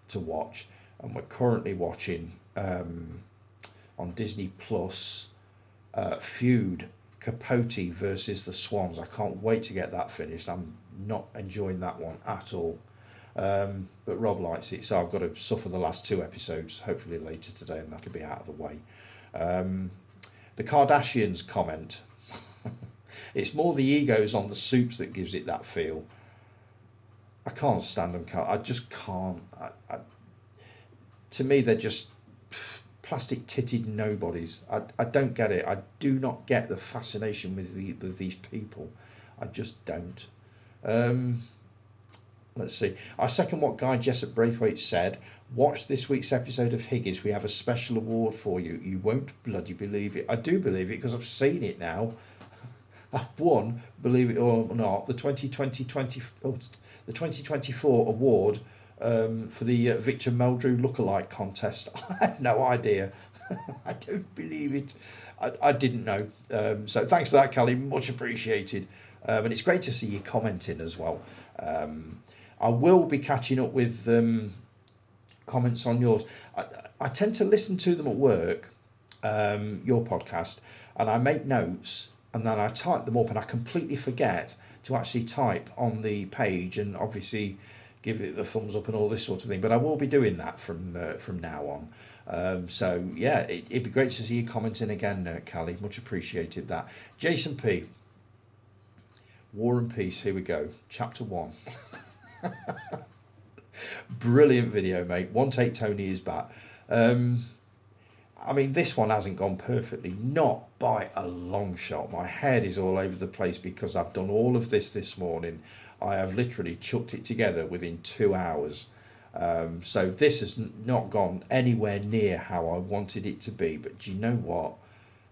to watch, and we're currently watching on Disney Plus Feud, Capote versus the Swans. I can't wait to get that finished. I'm not enjoying that one at all, but Rob likes it, so I've got to suffer the last 2 episodes hopefully later today, and that'll be out of the way. The Kardashians comment. It's more the egos on the soups that gives it that feel. I can't stand them. I just can't. To me, they're just plastic-titted nobodies. I don't get it. I do not get the fascination with these people. I just don't. Let's see. I second what Guy Jessup Braithwaite said. Watch this week's episode of Higgins. We have a special award for you. You won't bloody believe it. I do believe it because I've seen it now. I've won, believe it or not, the 2024 award for the Victor Meldrew lookalike contest. I had no idea. I don't believe it. I didn't know. So thanks for that, Callie. Much appreciated. And it's great to see you commenting as well. I will be catching up with comments on yours. I tend to listen to them at work, your podcast, and I make notes and then I type them up, and I completely forget to actually type on the page and obviously give it the thumbs up and all this sort of thing. But I will be doing that from now on. So yeah, it'd be great to see you commenting again, Callie. Much appreciated that. Jason P. War and Peace. Here we go. Chapter 1. Brilliant video, mate. One Take Tony is back. I mean, this one hasn't gone perfectly, not by a long shot. My head is all over the place because I've done all of this morning. I have literally chucked it together within 2 hours. So this has not gone anywhere near how I wanted it to be. But do you know what?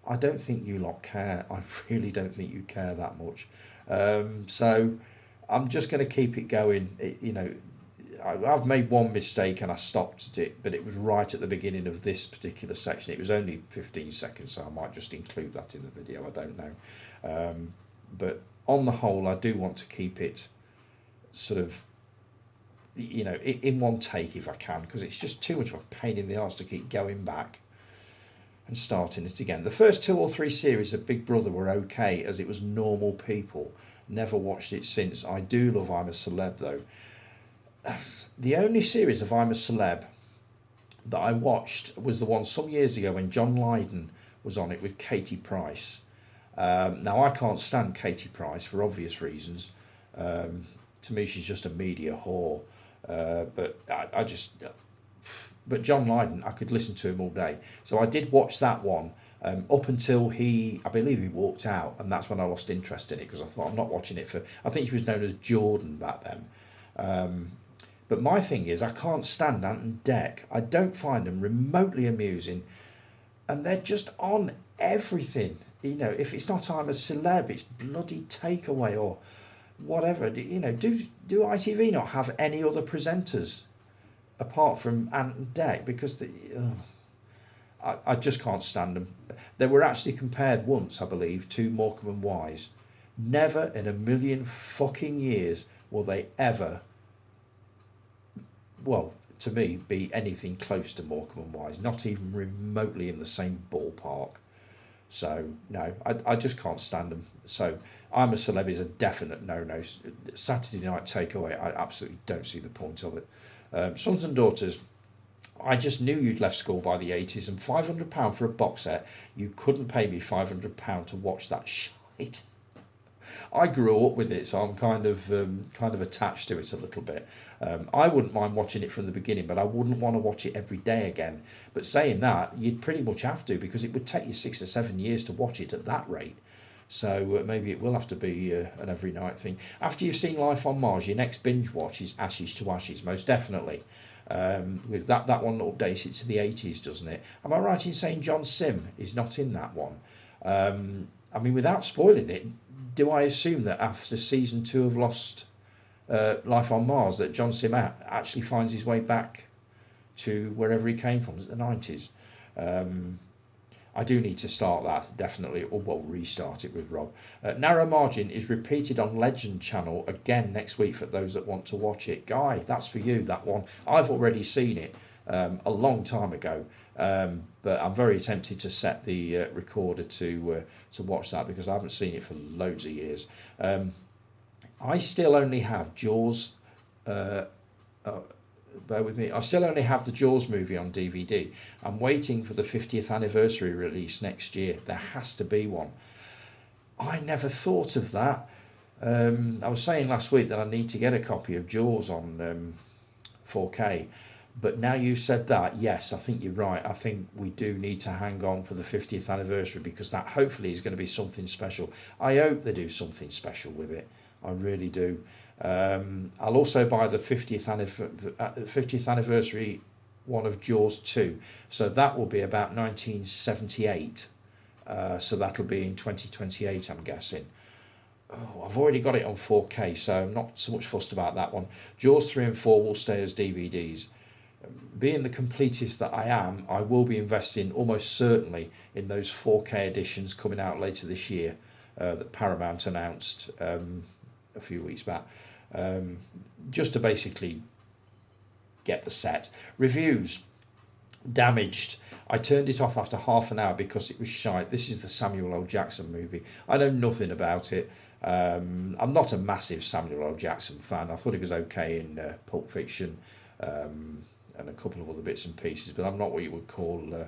I don't think you lot care. I really don't think you care that much. So I'm just going to keep it going. I've made one mistake and I stopped it, but it was right at the beginning of this particular section. It was only 15 seconds, so I might just include that in the video. I don't know. But on the whole, I do want to keep it sort of, in one take if I can, because it's just too much of a pain in the arse to keep going back and starting it again. The first 2 or 3 series of Big Brother were okay, as it was normal people. Never watched it since. I do love I'm a Celeb, though. The only series of I'm a Celeb that I watched was the one some years ago when John Lydon was on it with Katie Price. Now, I can't stand Katie Price for obvious reasons. To me, she's just a media whore. But John Lydon, I could listen to him all day. So I did watch that one up until I believe he walked out, and that's when I lost interest in it, because I thought, I'm not watching it for, I think he was known as Jordan back then. But my thing is, I can't stand Ant and Dec. I don't find them remotely amusing, and they're just on everything. If it's not I'm a Celeb, it's bloody Takeaway or whatever. Do ITV not have any other presenters apart from Ant and Dec? Because I just can't stand them. They were actually compared once, I believe, to Morecambe and Wise. Never in a million fucking years will they ever, well, to me, be anything close to Morecambe and Wise. Not even remotely in the same ballpark. So no, I just can't stand them. So I'm a Celeb is a definite no. Saturday night takeaway, I absolutely don't see the point of it. Sons and Daughters, I just knew you'd left school by the 80s, and £500 for a box set, you couldn't pay me £500 to watch that shite. I grew up with it, so I'm kind of attached to it a little bit. I wouldn't mind watching it from the beginning, but I wouldn't want to watch it every day again. But saying that, you'd pretty much have to, because it would take you 6 or 7 years to watch it at that rate. So maybe it will have to be an every night thing. After you've seen Life on Mars, your next binge watch is Ashes to Ashes, most definitely. Because that one updates it to the 80s, doesn't it? Am I right in saying John Sim is not in that one? I mean, without spoiling it, do I assume that after season 2 of Lost Life on Mars, that John Sim actually finds his way back to wherever he came from, the 90s? I do need to start that, definitely, or well, restart it with Rob. Narrow Margin is repeated on Legend Channel again next week for those that want to watch it. Guy, that's for you, that one. I've already seen it a long time ago, but I'm very tempted to set the recorder to watch that, because I haven't seen it for loads of years. I still only have Jaws. Bear with me. I still only have the Jaws movie on DVD. I'm waiting for the 50th anniversary release next year. There has to be one. I never thought of that. I was saying last week that I need to get a copy of Jaws on 4K. But now you've said that, yes, I think you're right. I think we do need to hang on for the 50th anniversary, because that hopefully is going to be something special. I hope they do something special with it. I really do. I'll also buy the 50th anniversary one of Jaws 2. So that will be about 1978. So that'll be in 2028, I'm guessing. Oh, I've already got it on 4K, so I'm not so much fussed about that one. Jaws 3 and 4 will stay as DVDs. Being the completist that I am, I will be investing almost certainly in those 4K editions coming out later this year that Paramount announced a few weeks back, just to basically get the set. Reviews. Damaged. I turned it off after half an hour because it was shite. This is the Samuel L. Jackson movie. I know nothing about it. I'm not a massive Samuel L. Jackson fan. I thought he was okay in Pulp Fiction and a couple of other bits and pieces, but I'm not what you would call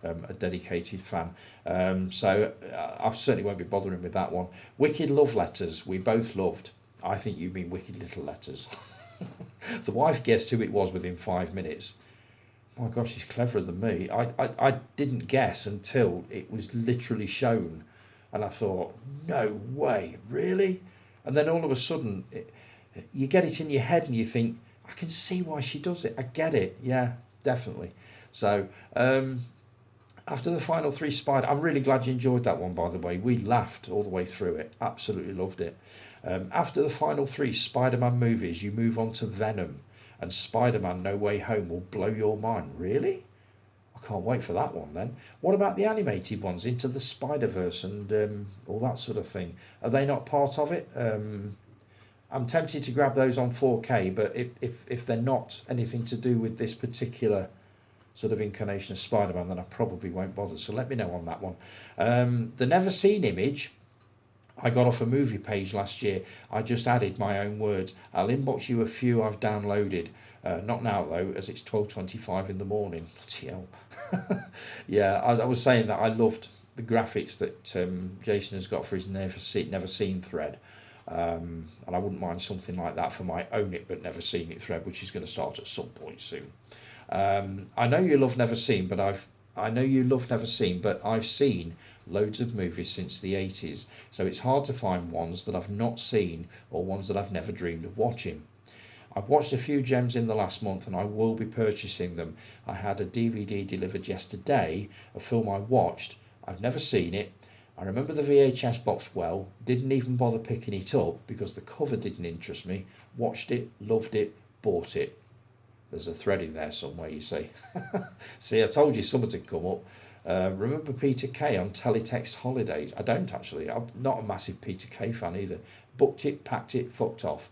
a dedicated fan. So I certainly won't be bothering with that one. Wicked Love Letters, we both loved. I think you mean Wicked Little Letters. The wife guessed who it was within 5 minutes. My gosh, she's cleverer than me. I didn't guess until it was literally shown. And I thought, no way, really? And then all of a sudden, you get it in your head and you think, I can see why she does it. I get it. Yeah, definitely. So, after the final 3 Spider... I'm really glad you enjoyed that one, by the way. We laughed all the way through it. Absolutely loved it. After the final 3 Spider-Man movies, you move on to Venom. And Spider-Man No Way Home will blow your mind. Really? I can't wait for that one then. What about the animated ones, Into the Spider-Verse and all that sort of thing? Are they not part of it? I'm tempted to grab those on 4K, but if they're not anything to do with this particular sort of incarnation of Spider-Man, then I probably won't bother. So let me know on that one. The Never Seen image I got off a movie page last year. I just added my own words. I'll inbox you a few I've downloaded. Not now though, as it's 12:25 in the morning. Bloody hell. Yeah, I was saying that I loved the graphics that Jason has got for his Never Seen thread. And I wouldn't mind something like that for my Own It But Never Seen It thread, which is going to start at some point soon. I know you love Never Seen, but I've seen loads of movies since the 80s, so it's hard to find ones that I've not seen or ones that I've never dreamed of watching. I've watched a few gems in the last month and I will be purchasing them. I had a DVD delivered yesterday, a film I watched. I've never seen it. I remember the VHS box well, didn't even bother picking it up because the cover didn't interest me. Watched it, loved it, bought it. There's a thread in there somewhere, you see. See, I told you something would come up. Remember Peter Kay on Teletext Holidays? I don't actually. I'm not a massive Peter Kay fan either. Booked it, packed it, fucked off.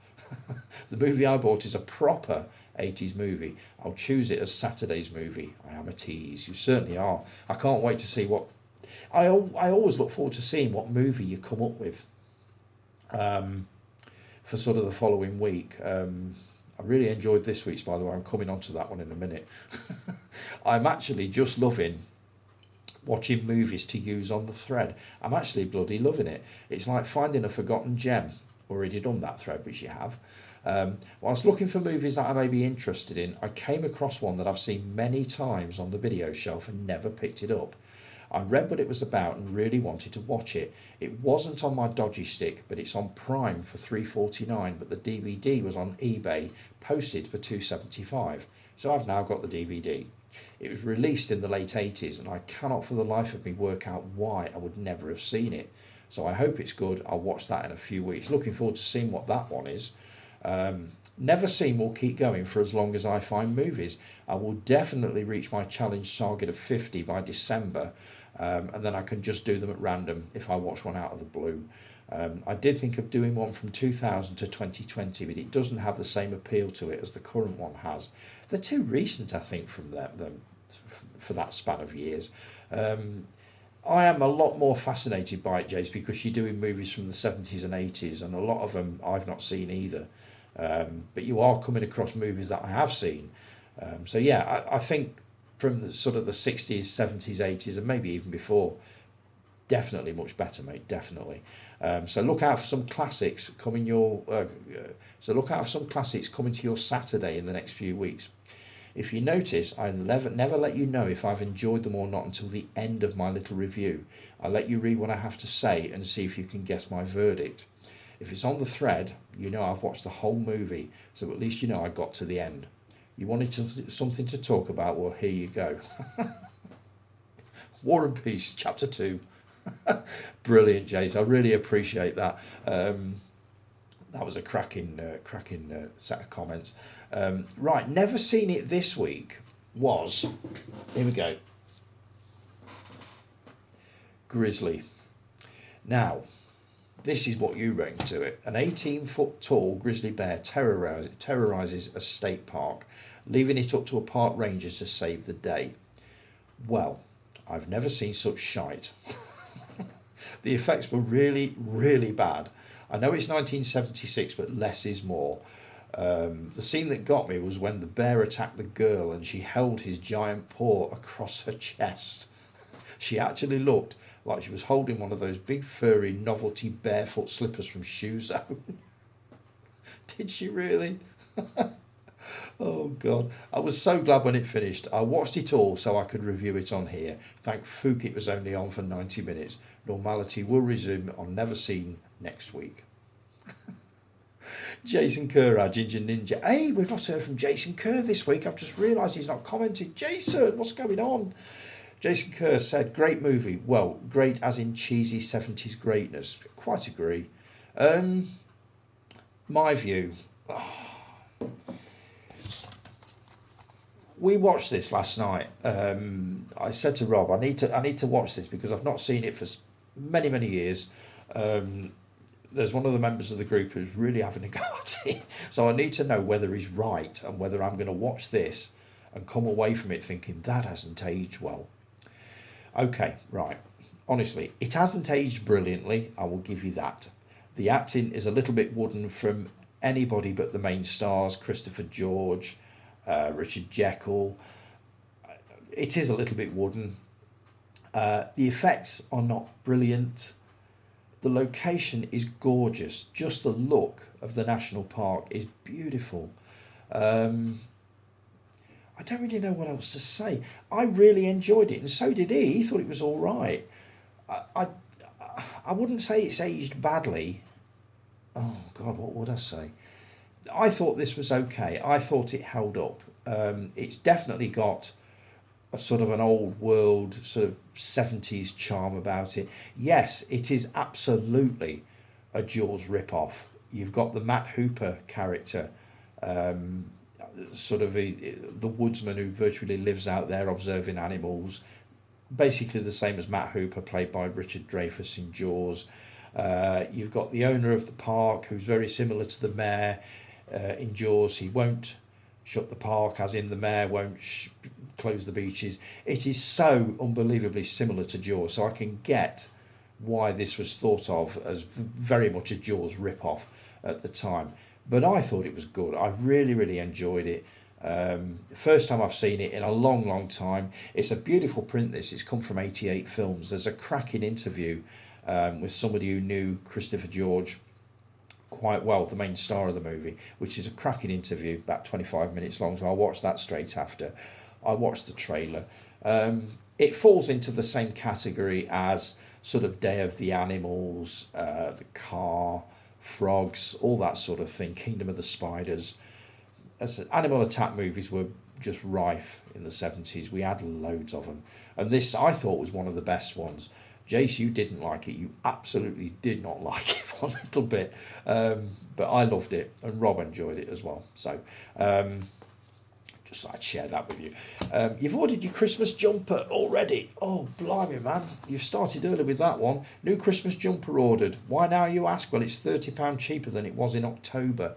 The movie I bought is a proper 80s movie. I'll choose it as Saturday's movie. I am a tease. You certainly are. I can't wait to see what. I always look forward to seeing what movie you come up with for sort of the following week. I really enjoyed this week's, by the way. I'm coming on to that one in a minute. I'm actually just loving watching movies to use on the thread. I'm actually bloody loving it. It's like finding a forgotten gem. Already done that thread, which you have. Whilst looking for movies that I may be interested in, I came across one that I've seen many times on the video shelf and never picked it up. I read what it was about and really wanted to watch it. It wasn't on my dodgy stick, but it's on Prime for $3.49, but the DVD was on eBay, posted for $2.75. So I've now got the DVD. It was released in the late 80s, and I cannot for the life of me work out why I would never have seen it. So I hope it's good. I'll watch that in a few weeks. Looking forward to seeing what that one is. Never Seen will keep going for as long as I find movies. I will definitely reach my challenge target of 50 by December, and then I can just do them at random if I watch one out of the blue. I did think of doing one from 2000 to 2020, but it doesn't have the same appeal to it as the current one has. They're too recent, I think, from them for that span of years. I am a lot more fascinated by it, Jace, because you're doing movies from the 70s and 80s, and a lot of them I've not seen either. But you are coming across movies that I have seen. So yeah, I think from the sort of the 60s, 70s, 80s, and maybe even before, definitely much better, mate. Definitely. So look out for some classics coming to your Saturday in the next few weeks. If you notice, I never let you know if I've enjoyed them or not until the end of my little review. I let you read what I have to say and see if you can guess my verdict. If it's on the thread, you know I've watched the whole movie, so at least you know I got to the end. You wanted something to talk about? Well, here you go. War and Peace, Chapter 2. Brilliant, Jace. I really appreciate that. That was a cracking set of comments. Right, never seen it this week was, here we go, Grizzly. Now, this is what you bring to it. An 18-foot tall grizzly bear terrorizes a state park, leaving it up to a park ranger to save the day. Well, I've never seen such shite. The effects were really, really bad. I know it's 1976, but less is more. The scene that got me was when the bear attacked the girl and she held his giant paw across her chest. She actually looked like she was holding one of those big furry novelty barefoot slippers from Shoe Zone. Did she really? Oh God, I was so glad when it finished. I watched it all so I could review it on here. Thank Fook it was only on for 90 minutes. Normality will resume on Never Seen next week. Jason Kerr, our Ginger Ninja. Hey, we've not heard from Jason Kerr this week. I've just realised he's not commented. Jason, what's going on? Jason Kerr said, great movie. Well, great as in cheesy 70s greatness. Quite agree. My view. We watched this last night. I said to Rob, I need to watch this because I've not seen it for many, many years. There's one of the members of the group who's really having a go at it. So I need to know whether he's right and whether I'm going to watch this and come away from it thinking that hasn't aged well. Okay, right. Honestly, it hasn't aged brilliantly. I will give you that. The acting is a little bit wooden from anybody but the main stars, Christopher George, Richard Jekyll. It is a little bit wooden. The effects are not brilliant. The location is gorgeous. Just the look of the national park is beautiful. I don't really know what else to say. I really enjoyed it, and so did he. He thought it was all right. I wouldn't say it's aged badly. Oh God, what would I say? I thought this was okay. I thought it held up. It's definitely got a sort of an old world sort of 70s charm about it. Yes, it is absolutely a Jaws rip-off. You've got the Matt Hooper character, sort of the woodsman who virtually lives out there observing animals. basically the same as Matt Hooper, played by Richard Dreyfuss in Jaws. You've got the owner of the park, who's very similar to the mayor in Jaws. He won't shut the park, as in the mayor won't close the beaches. It is so unbelievably similar to Jaws, so I can get why this was thought of as very much a Jaws rip-off at the time. But I thought it was good. I really, really enjoyed it. First time I've seen it in a long, long time. It's a beautiful print, this. It's come from 88 Films. There's a cracking interview with somebody who knew Christopher George quite well, the main star of the movie, which is a cracking interview, about 25 minutes long, so I'll watch that straight after. I watched the trailer. It falls into the same category as sort of Day of the Animals, The Car, Frogs, all that sort of thing, Kingdom of the Spiders. As animal attack movies were just rife in the 70s. We had loads of them. And this, I thought, was one of the best ones. Jace, you didn't like it. You absolutely did not like it one little bit. But I loved it, and Rob enjoyed it as well. So, just thought I'd share that with you. You've ordered your Christmas jumper already. Oh, blimey, man. You've started early with that one. New Christmas jumper ordered. Why now, you ask? Well, it's £30 cheaper than it was in October.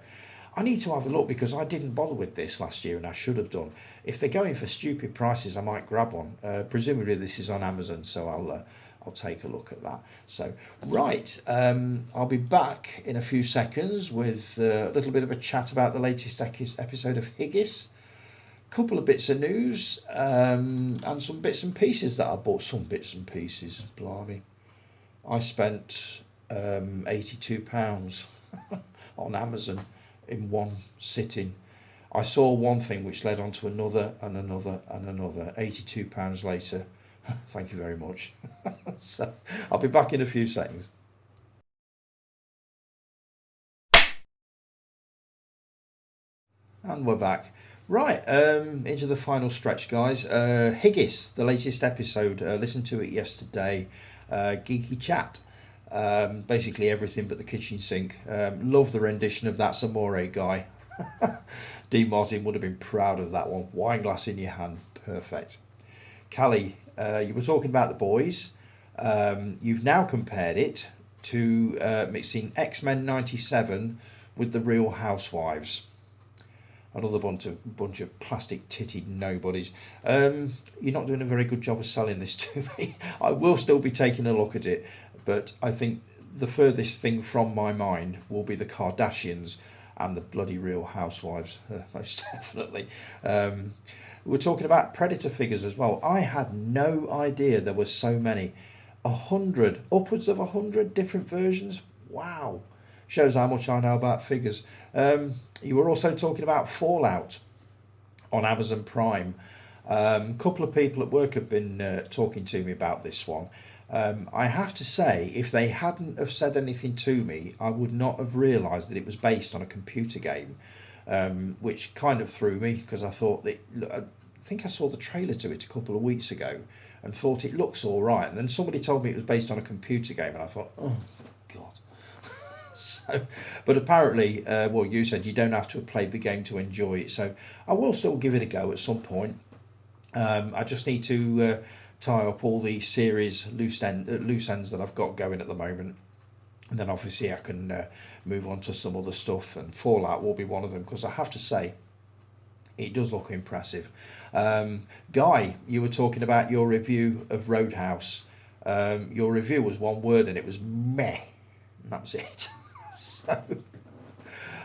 I need to have a look, because I didn't bother with this last year, and I should have done. If they're going for stupid prices, I might grab one. Presumably this is on Amazon, so I'll take a look at that. So, right, I'll be back in a few seconds with a little bit of a chat about the latest episode of Higgis, a couple of bits of news, and some bits and pieces that I bought. Some bits and pieces, blimey. I spent £82 on Amazon in one sitting. I saw one thing which led on to another and another and another. £82 later. Thank you very much. So I'll be back in a few seconds. And we're back. Right, into the final stretch, guys. Higgis, the latest episode. Listened to it yesterday. Geeky chat. Basically everything but the kitchen sink. Love the rendition of That's Amore guy. Dean Martin would have been proud of that one. Wine glass in your hand. Perfect. Callie, you were talking about The Boys. You've now compared it to mixing X-Men 97 with The Real Housewives. Another bunch of plastic titted nobodies. You're not doing a very good job of selling this to me. I will still be taking a look at it, but I think the furthest thing from my mind will be the Kardashians and the bloody Real Housewives, most definitely. We're talking about Predator figures as well. I had no idea there were so many. 100, upwards of 100 different versions. Wow. Shows how much I know about figures. You were also talking about Fallout on Amazon Prime. A couple of people at work have been talking to me about this one. I have to say, if they hadn't have said anything to me, I would not have realised that it was based on a computer game, which kind of threw me, because I thought that, I think I saw the trailer to it a couple of weeks ago and thought it looks all right, and then somebody told me it was based on a computer game, and I thought, oh god. So, but apparently, well, you said you don't have to have played the game to enjoy it, so I will still give it a go at some point. I just need to tie up all the series loose ends that I've got going at the moment, and then obviously I can move on to some other stuff, and Fallout will be one of them, because I have to say it does look impressive. Guy, you were talking about your review of Roadhouse. Your review was one word, and it was meh. And that was it. So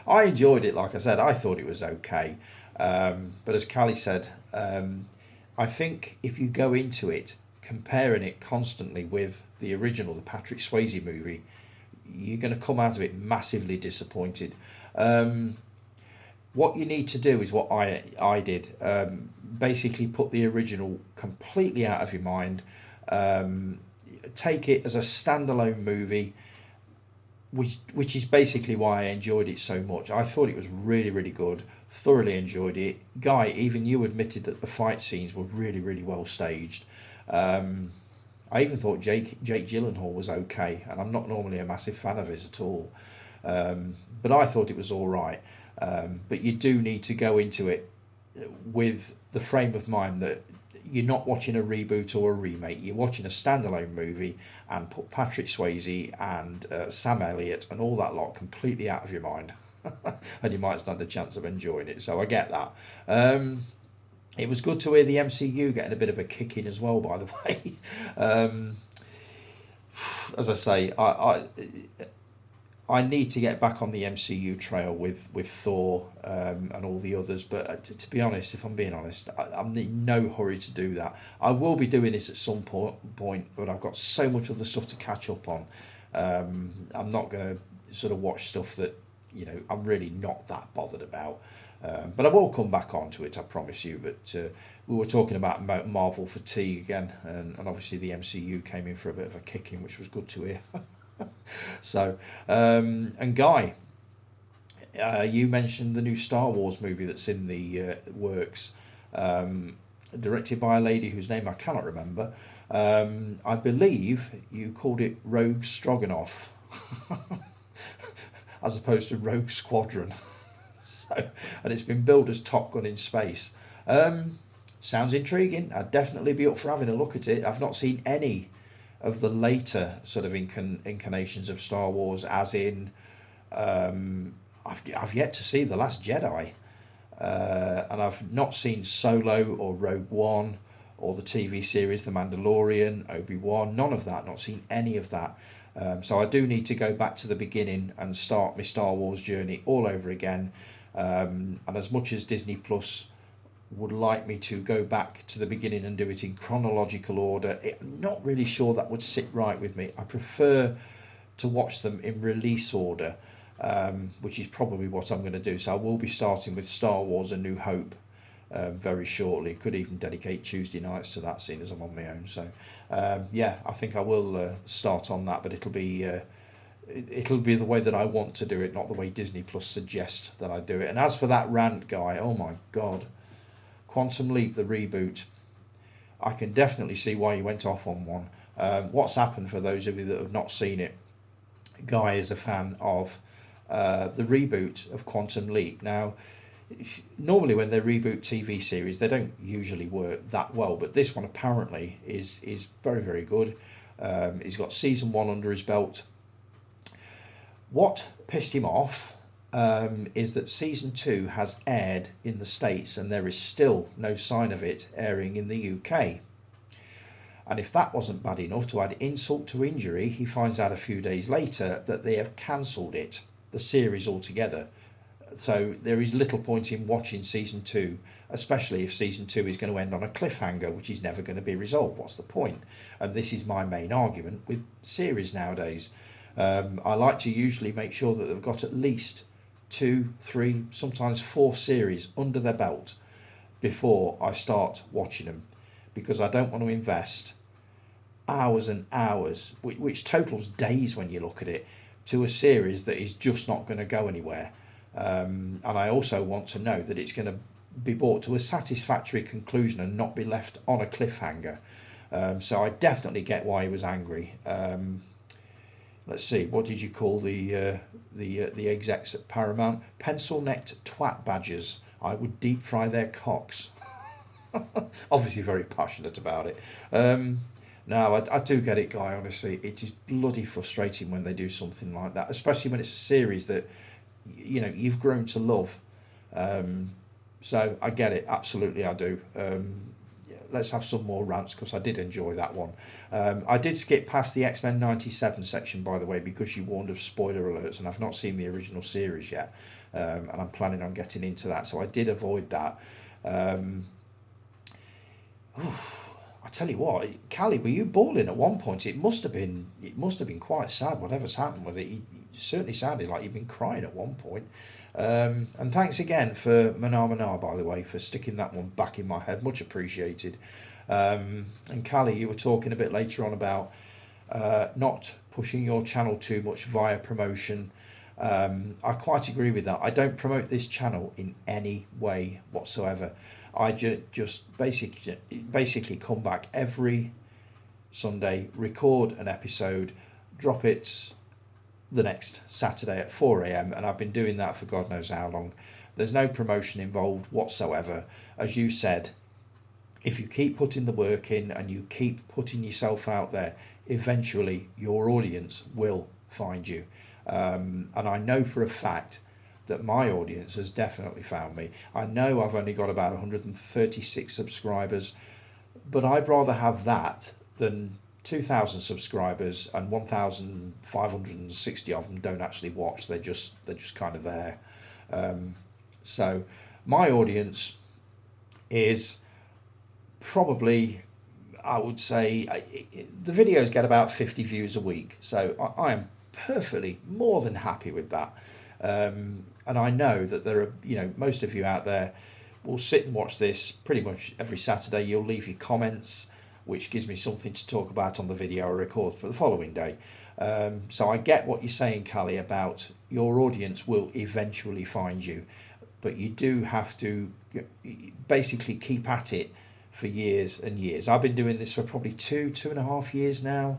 I enjoyed it. Like I said, I thought it was okay, but as Callie said, I think if you go into it comparing it constantly with the original, the Patrick Swayze movie, you're going to come out of it massively disappointed. What you need to do is what I did. Basically put the original completely out of your mind. Take it as a standalone movie, which is basically why I enjoyed it so much. I thought it was really, really good. Thoroughly enjoyed it. Guy, even you admitted that the fight scenes were really, really well staged. I even thought Jake Gyllenhaal was okay, and I'm not normally a massive fan of his at all. But I thought it was all right. But you do need to go into it with the frame of mind that you're not watching a reboot or a remake. You're watching a standalone movie, and put Patrick Swayze and Sam Elliott and all that lot completely out of your mind, and you might stand a chance of enjoying it. So I get that. It was good to hear the MCU getting a bit of a kick in as well, by the way. um, as I say, I need to get back on the MCU trail with Thor and all the others. But to be honest, if I'm being honest, I'm in no hurry to do that. I will be doing this at some point, but I've got so much other stuff to catch up on. I'm not going to sort of watch stuff that I'm really not that bothered about. But I will come back onto it, I promise you. But we were talking about Marvel fatigue again, and obviously the MCU came in for a bit of a kicking, which was good to hear. So, and Guy, you mentioned the new Star Wars movie that's in the works, directed by a lady whose name I cannot remember. I believe you called it Rogue Stroganoff, as opposed to Rogue Squadron. So, and it's been billed as Top Gun in space. Sounds intriguing. I'd definitely be up for having a look at it. I've not seen any of the later sort of incarnations of Star Wars, as in I've yet to see The Last Jedi, and I've not seen Solo or Rogue One or the TV series The Mandalorian, Obi-Wan, none of that, not seen any of that. So I do need to go back to the beginning and start my Star Wars journey all over again. And as much as Disney Plus would like me to go back to the beginning and do it in chronological order, I'm not really sure that would sit right with me. I prefer to watch them in release order, which is probably what I'm going to do. So I will be starting with Star Wars A New Hope very shortly. Could even dedicate Tuesday nights to that, seeing as I'm on my own. So yeah, I think I will start on that, but it'll be the way that I want to do it, not the way Disney Plus suggest that I do it. And as for that rant, Guy, oh my God, Quantum Leap, the reboot, I can definitely see why you went off on one. What's happened, for those of you that have not seen it, Guy is a fan of the reboot of Quantum Leap. Now, normally when they reboot TV series, they don't usually work that well, but this one apparently is very, very good. He's got season 1 under his belt. What pissed him off is that season 2 has aired in the States, and there is still no sign of it airing in the UK. And if that wasn't bad enough, to add insult to injury, he finds out a few days later that they have cancelled it, the series altogether. So there is little point in watching season 2, especially if season 2 is going to end on a cliffhanger, which is never going to be resolved. What's the point? And this is my main argument with series nowadays. I like to usually make sure that they've got at least 2, 3, sometimes 4 series under their belt before I start watching them, because I don't want to invest hours and hours, which totals days when you look at it, to a series that is just not going to go anywhere. And I also want to know that it's going to be brought to a satisfactory conclusion and not be left on a cliffhanger. So I definitely get why he was angry. Let's see, what did you call the execs at Paramount? Pencil-necked twat badgers. I would deep fry their cocks. Obviously very passionate about it. No, I do get it, Guy, honestly. It is bloody frustrating when they do something like that, especially when it's a series that you've grown to love. So I get it, absolutely I do. Let's have some more rants, because I did enjoy that one. I did skip past the X-Men 97 section, by the way, because you warned of spoiler alerts, and I've not seen the original series yet, and I'm planning on getting into that, so I did avoid that. I tell you what, Callie, were you bawling at one point? It must have been quite sad, whatever's happened with it. You certainly sounded like you've been crying at one point. And thanks again for Manar Manar, by the way, for sticking that one back in my head. Much appreciated. And Callie, you were talking a bit later on about not pushing your channel too much via promotion. I quite agree with that. I don't promote this channel in any way whatsoever. I just basically come back every Sunday, record an episode, drop it the next Saturday at 4 a.m, and I've been doing that for God knows how long. There's no promotion involved whatsoever. As you said, if you keep putting the work in and you keep putting yourself out there, eventually your audience will find you. And I know for a fact that my audience has definitely found me. I know I've only got about 136 subscribers, but I'd rather have that than 2,000 subscribers and 1,560 of them don't actually watch. They're just kind of there. So my audience is probably, I would say, the videos get about 50 views a week. So I am perfectly more than happy with that. And I know that there are, most of you out there will sit and watch this pretty much every Saturday. You'll leave your comments, which gives me something to talk about on the video I record for the following day. So I get what you're saying, Callie, about your audience will eventually find you, but you do have to basically keep at it for years and years. I've been doing this for probably 2.5 years now.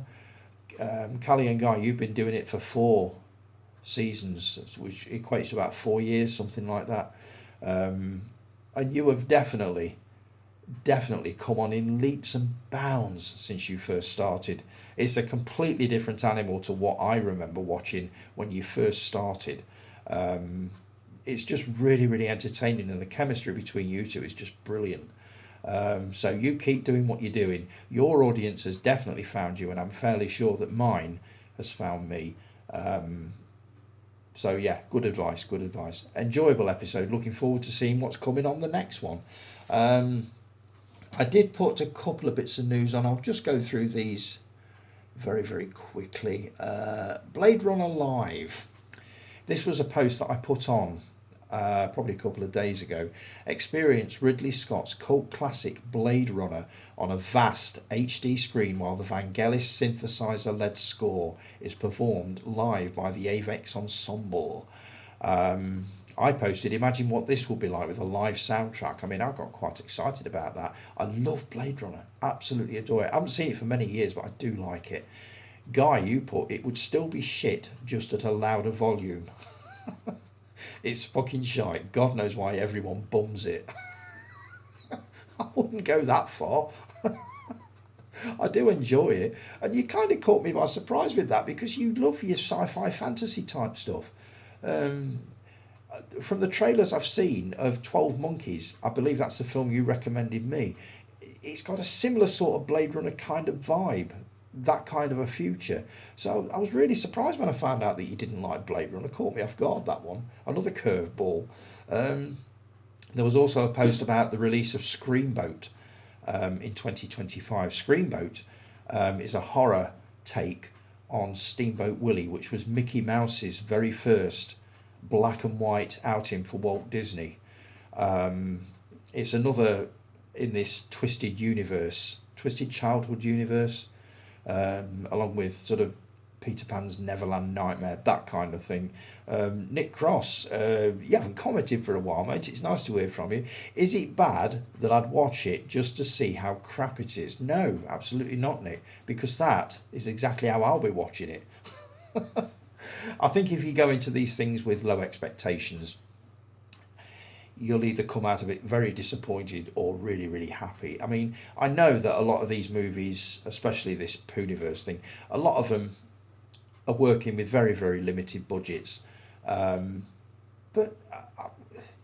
Callie and Guy, you've been doing it for 4 seasons, which equates to about 4 years, something like that. And you have definitely come on in leaps and bounds since you first started. It's a completely different animal to what I remember watching when you first started. It's just really, really entertaining, and the chemistry between you two is just brilliant. So you keep doing what you're doing. Your audience has definitely found you, and I'm fairly sure that mine has found me. So yeah, good advice. Enjoyable episode. Looking forward to seeing what's coming on the next one. I did put a couple of bits of news on. I'll just go through these very, very quickly. Blade Runner Live. This was a post that I put on probably a couple of days ago. Experience Ridley Scott's cult classic Blade Runner on a vast HD screen while the Vangelis synthesizer-led score is performed live by the Avex Ensemble. I posted, imagine what this will be like with a live soundtrack. I mean, I got quite excited about that. I love Blade Runner, absolutely adore it. I haven't seen it for many years, but I do like it. Guy, you put, it would still be shit, just at a louder volume. It's fucking shite. God knows why everyone bums it. I wouldn't go that far. I do enjoy it. And you kind of caught me by surprise with that, because you love your sci-fi fantasy type stuff. From the trailers I've seen of 12 Monkeys, I believe that's the film you recommended me, it's got a similar sort of Blade Runner kind of vibe, that kind of a future. So I was really surprised when I found out that you didn't like Blade Runner. Caught me off guard, that one. Another curveball. There was also a post about the release of Screamboat in 2025. Screamboat is a horror take on Steamboat Willie, which was Mickey Mouse's very first black and white outing for Walt Disney. It's another in this twisted childhood universe, along with sort of Peter Pan's Neverland Nightmare, that kind of thing. Nick Cross, you haven't commented for a while, mate. It's nice to hear from you. Is it bad that I'd watch it just to see how crap it is? No, absolutely not, Nick, because that is exactly how I'll be watching it. I think if you go into these things with low expectations, you'll either come out of it very disappointed or really, really happy. I mean, I know that a lot of these movies, especially this Pooniverse thing, a lot of them are working with very, very limited budgets. But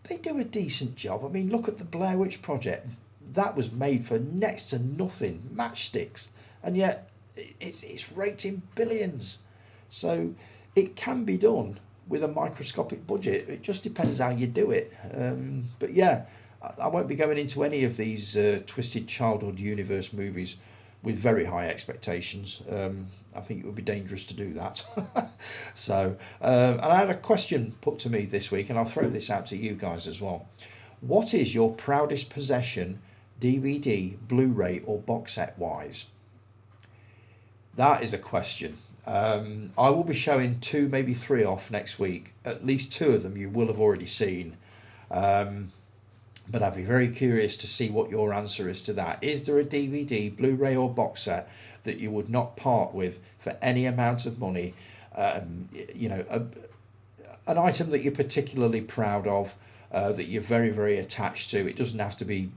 they do a decent job. I mean, look at the Blair Witch Project. That was made for next to nothing, matchsticks, and yet it's rating billions. So it can be done with a microscopic budget. It just depends how you do it. But yeah, I won't be going into any of these twisted childhood universe movies with very high expectations. I think it would be dangerous to do that. So, and I had a question put to me this week, and I'll throw this out to you guys as well. What is your proudest possession, DVD, Blu-ray, or box set wise? That is a question. I will be showing 2, maybe 3 off next week. At least 2 of them you will have already seen. But I'd be very curious to see what your answer is to that. Is there a DVD, Blu-ray or box set that you would not part with for any amount of money? An item that you're particularly proud of, that you're very, very attached to. It doesn't have to be,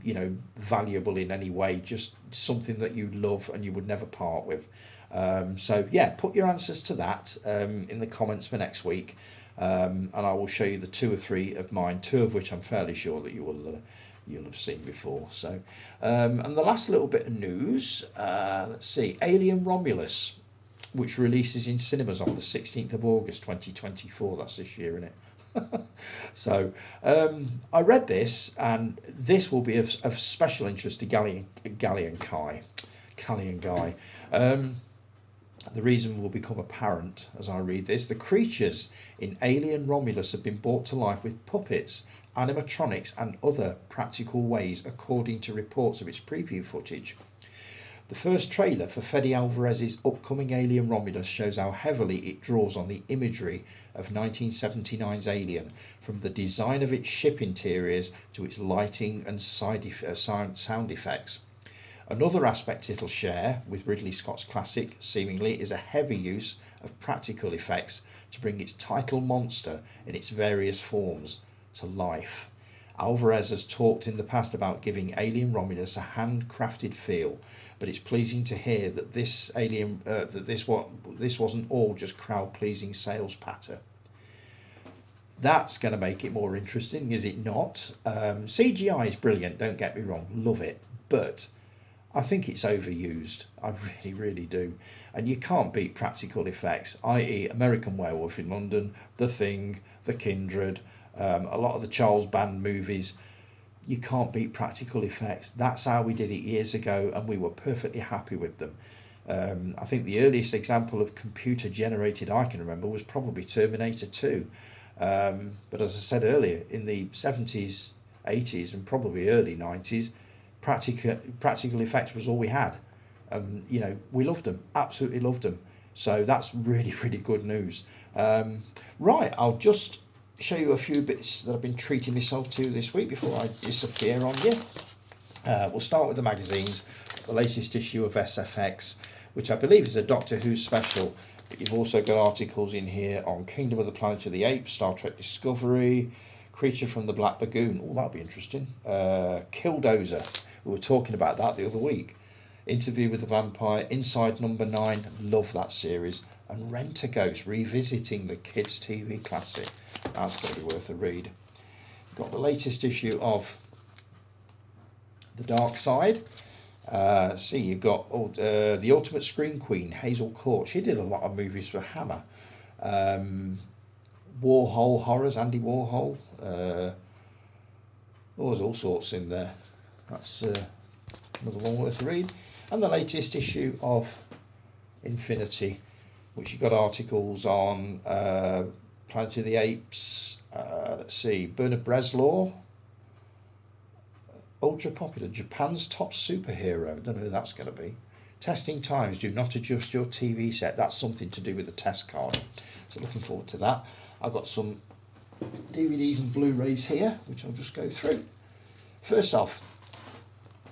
valuable in any way, just something that you love and you would never part with. So yeah, put your answers to that in the comments for next week, and I will show you the 2 or 3 of mine, 2 of which I'm fairly sure that you'll have seen before. So, and the last little bit of news, let's see, Alien Romulus, which releases in cinemas on the 16th of August 2024. That's this year, isn't it? So I read this, and this will be of special interest to Callie and Guy. The reason will become apparent as I read this. The creatures in Alien Romulus have been brought to life with puppets, animatronics and other practical ways, according to reports of its preview footage. The first trailer for Fede Alvarez's upcoming Alien Romulus shows how heavily it draws on the imagery of 1979's Alien, from the design of its ship interiors to its lighting and sound effects. Another aspect it'll share with Ridley Scott's classic, seemingly, is a heavy use of practical effects to bring its title monster in its various forms to life. Alvarez has talked in the past about giving Alien Romulus a handcrafted feel, but it's pleasing to hear that this wasn't all just crowd-pleasing sales patter. That's going to make it more interesting, is it not? CGI is brilliant, don't get me wrong, love it, but I think it's overused. I really, really do. And you can't beat practical effects, i.e. American Werewolf in London, The Thing, The Kindred, a lot of the Charles Band movies. You can't beat practical effects. That's how we did it years ago, and we were perfectly happy with them. I think the earliest example of computer generated I can remember was probably Terminator 2. But as I said earlier, in the 70s, 80s and probably early 90s, practical effects was all we had. We loved them, absolutely loved them. So that's really, really good news. Right, I'll just show you a few bits that I've been treating myself to this week before I disappear on you. We'll start with the magazines. The latest issue of SFX, which I believe is a Doctor Who special, but you've also got articles in here on Kingdom of the Planet of the Apes, Star Trek Discovery, Creature from the Black Lagoon, oh that'll be interesting, Killdozer, we were talking about that the other week, Interview with the Vampire, Inside Number 9, love that series, and Rent-A-Ghost, revisiting the kids' TV classic. That's going to be worth a read. Got the latest issue of The Dark Side. See, you've got the Ultimate Screen Queen, Hazel Court. She did a lot of movies for Hammer. Warhol Horrors, Andy Warhol. There's all sorts in there. That's another one worth a read. And the latest issue of Infinity, which you've got articles on Planet of the Apes, let's see, Bernard Bresslaw, ultra popular, Japan's top superhero, I don't know who that's going to be. Testing times, do not adjust your TV set, that's something to do with the test card. So looking forward to that. I've got some DVDs and Blu-rays here, which I'll just go through. First off,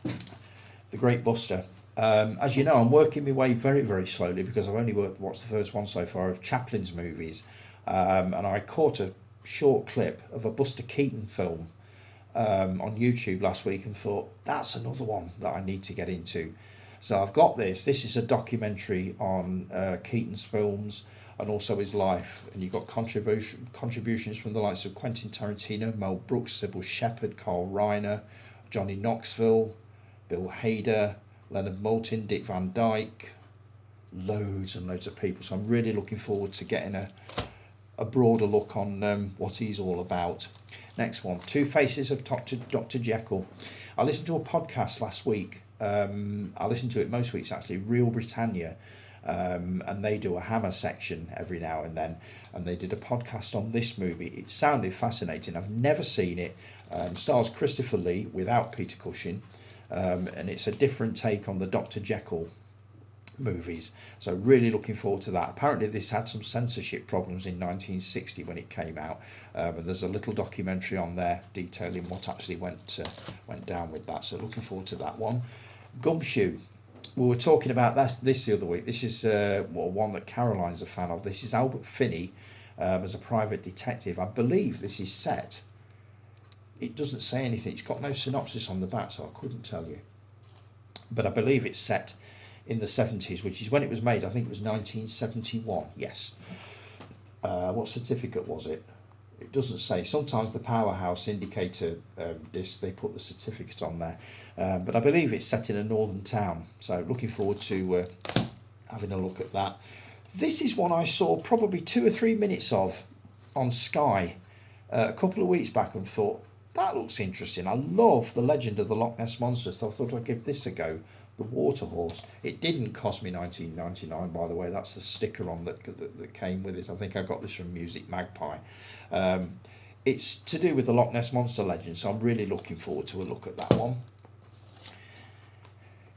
The Great Buster. As you know, I'm working my way very, very slowly because I've only watched the first one so far of Chaplin's movies, and I caught a short clip of a Buster Keaton film on YouTube last week and thought, that's another one that I need to get into. So I've got this. This is a documentary on Keaton's films and also his life, and you've got contributions from the likes of Quentin Tarantino, Mel Brooks, Sybil Shepherd, Carl Reiner, Johnny Knoxville, Bill Hader, Leonard Maltin, Dick Van Dyke, loads and loads of people. So I'm really looking forward to getting a broader look on what he's all about. Next one, Two Faces of Dr. Jekyll. I listened to a podcast last week. I listen to it most weeks actually, Real Britannia, and they do a Hammer section every now and then, and they did a podcast on this movie. It sounded fascinating. I've never seen it. Stars Christopher Lee without Peter Cushing. And it's a different take on the Dr. Jekyll movies, so really looking forward to that. Apparently this had some censorship problems in 1960 when it came out, and there's a little documentary on there detailing what actually went down with that, so looking forward to that one. Gumshoe, we were talking about this the other week. This is one that Caroline's a fan of. This is Albert Finney as a private detective. I believe this is set it doesn't say anything. It's got no synopsis on the back, so I couldn't tell you. But I believe it's set in the 70s, which is when it was made. I think it was 1971. Yes. What certificate was it? It doesn't say. Sometimes the Powerhouse indicator discs, they put the certificate on there. But I believe it's set in a northern town. So looking forward to having a look at that. This is one I saw probably 2 or 3 minutes of on Sky a couple of weeks back and thought, that looks interesting. I love the legend of the Loch Ness Monster, so I thought I'd give this a go. The Water Horse. It didn't cost me $19.99, by the way. That's the sticker on that came with it. I think I got this from Music Magpie. It's to do with the Loch Ness Monster legend, so I'm really looking forward to a look at that one.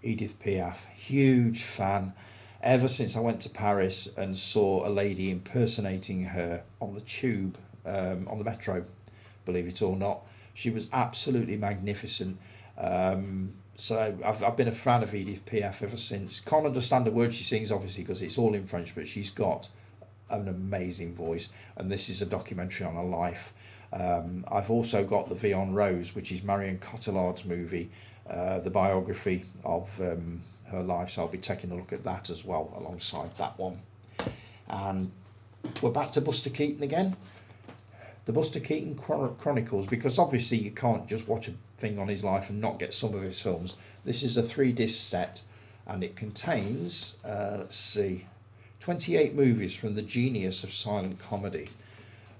Edith Piaf, huge fan. Ever since I went to Paris and saw a lady impersonating her on the tube, on the metro, believe it or not. She was absolutely magnificent. So I've been a fan of Edith Piaf ever since. Can't understand a word she sings, obviously, because it's all in French, but she's got an amazing voice, and this is a documentary on her life. I've also got the Vie en Rose, which is Marion Cotillard's movie, the biography of her life, so I'll be taking a look at that as well alongside that one. And we're back to Buster Keaton again. The Buster Keaton Chronicles, because obviously you can't just watch a thing on his life and not get some of his films. This is a 3-disc set, and it contains, 28 movies from the genius of silent comedy.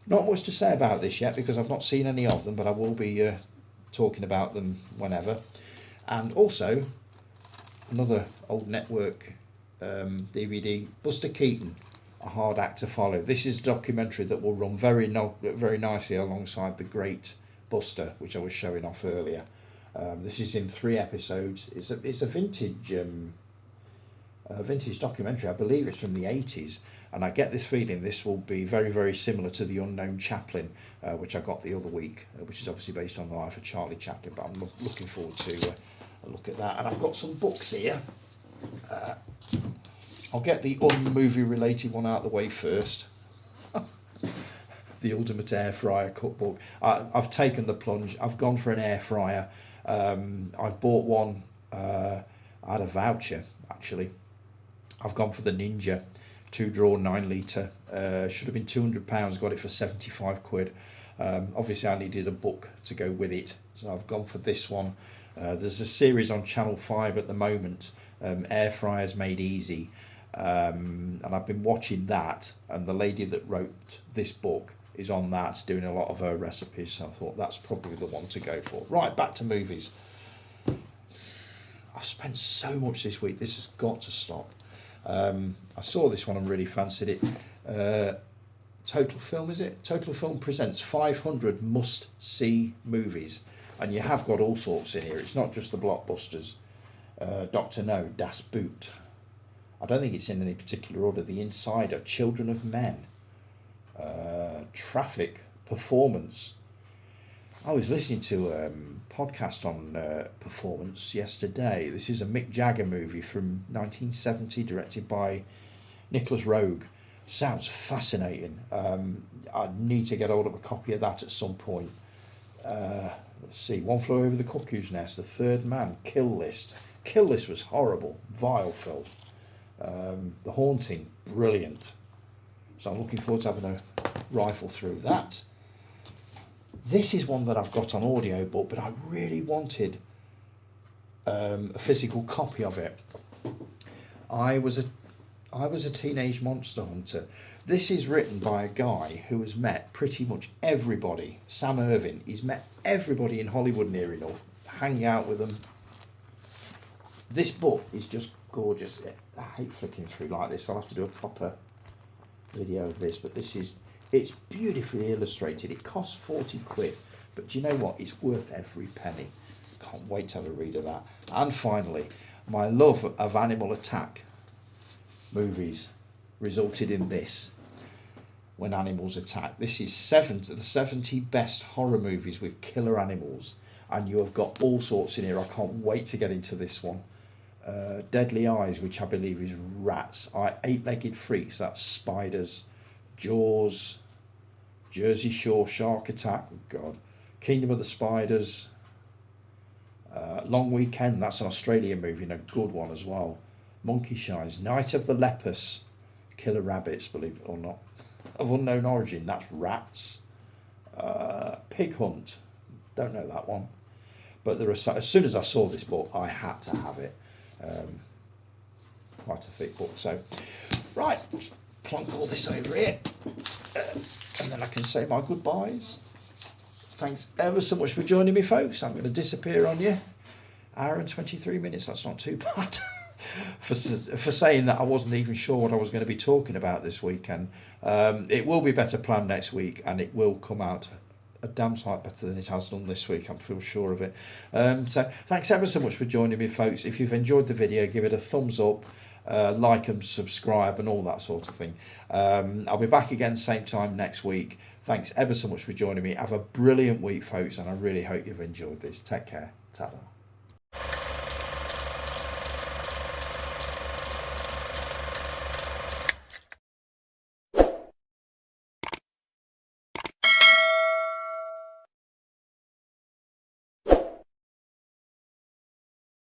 Not much to say about this yet because I've not seen any of them, but I will be talking about them whenever. And also, another old network DVD, Buster Keaton, A Hard Act to Follow. This is a documentary that will run very nicely alongside The Great Buster, which I was showing off earlier. This is in 3 episodes. It's a vintage documentary. I believe it's from the 80s, and I get this feeling this will be very similar to The Unknown Chaplain, which I got the other week, which is obviously based on the life of Charlie Chaplin, but I'm looking forward to a look at that. And I've got some books here. I'll get the unmovie related one out of the way first. The Ultimate Air Fryer Cookbook. I've taken the plunge. I've gone for an air fryer. I've bought one. I had a voucher, actually. I've gone for the Ninja 2-drawer 9-litre. Should have been £200. Got it for 75 quid. Obviously, I needed a book to go with it, so I've gone for this one. There's a series on Channel 5 at the moment, Air Fryers Made Easy. And I've been watching that, and the lady that wrote this book is on that, doing a lot of her recipes, so I thought that's probably the one to go for. Right, back to movies. I've spent so much this week, this has got to stop. I saw this one and really fancied it. Total Film, is it? Total Film presents 500 must-see movies, and you have got all sorts in here. It's not just the blockbusters. Dr. No, Das Boot. I don't think it's in any particular order. The Insider, Children of Men, Traffic, Performance. I was listening to a podcast on performance yesterday. This is a Mick Jagger movie from 1970, directed by Nicholas Roeg. Sounds fascinating. I need to get hold of a copy of that at some point. Let's see, One Flew Over the Cuckoo's Nest, The Third Man, Kill List. Kill List was horrible, vile film. The Haunting, brilliant. So I'm looking forward to having a rifle through that. This is one that I've got on audiobook, but I really wanted a physical copy of it. I was a teenage monster hunter. This is written by a guy who has met pretty much everybody. Sam Irvin. He's met everybody in Hollywood near enough, hanging out with them. This book is just gorgeous. I hate flicking through like this. I'll have to do a proper video of this, but it's beautifully illustrated. It costs 40 quid, but do you know what? It's worth every penny. Can't wait to have a read of that. And finally, my love of animal attack movies resulted in this, When Animals Attack. This is the 70 best horror movies with killer animals, and you have got all sorts in here. I can't wait to get into this one. Deadly Eyes, which I believe is rats. Eight-Legged Freaks, that's spiders. Jaws, Jersey Shore Shark Attack, oh God, Kingdom of the Spiders, Long Weekend, that's an Australian movie and a good one as well. Monkey Shines, Night of the Lepus, Killer Rabbits, believe it or not, of unknown origin, that's rats. Pig Hunt, don't know that one, but there are, as soon as I saw this book I had to have it. Quite a thick book. So right, plonk all this over here, and then I can say my goodbyes. Thanks ever so much for joining me, folks. I'm going to disappear on you. Hour and 23 minutes, that's not too bad. for saying that I wasn't even sure what I was going to be talking about this weekend. It will be better planned next week, and it will come out a damn sight better than it has done this week, I feel sure of it. So thanks ever so much for joining me, folks. If you've enjoyed the video, give it a thumbs up, like and subscribe and all that sort of thing. I'll be back again same time next week. Thanks ever so much for joining me. Have a brilliant week, folks, and I really hope you've enjoyed this. Take care. Ta-da.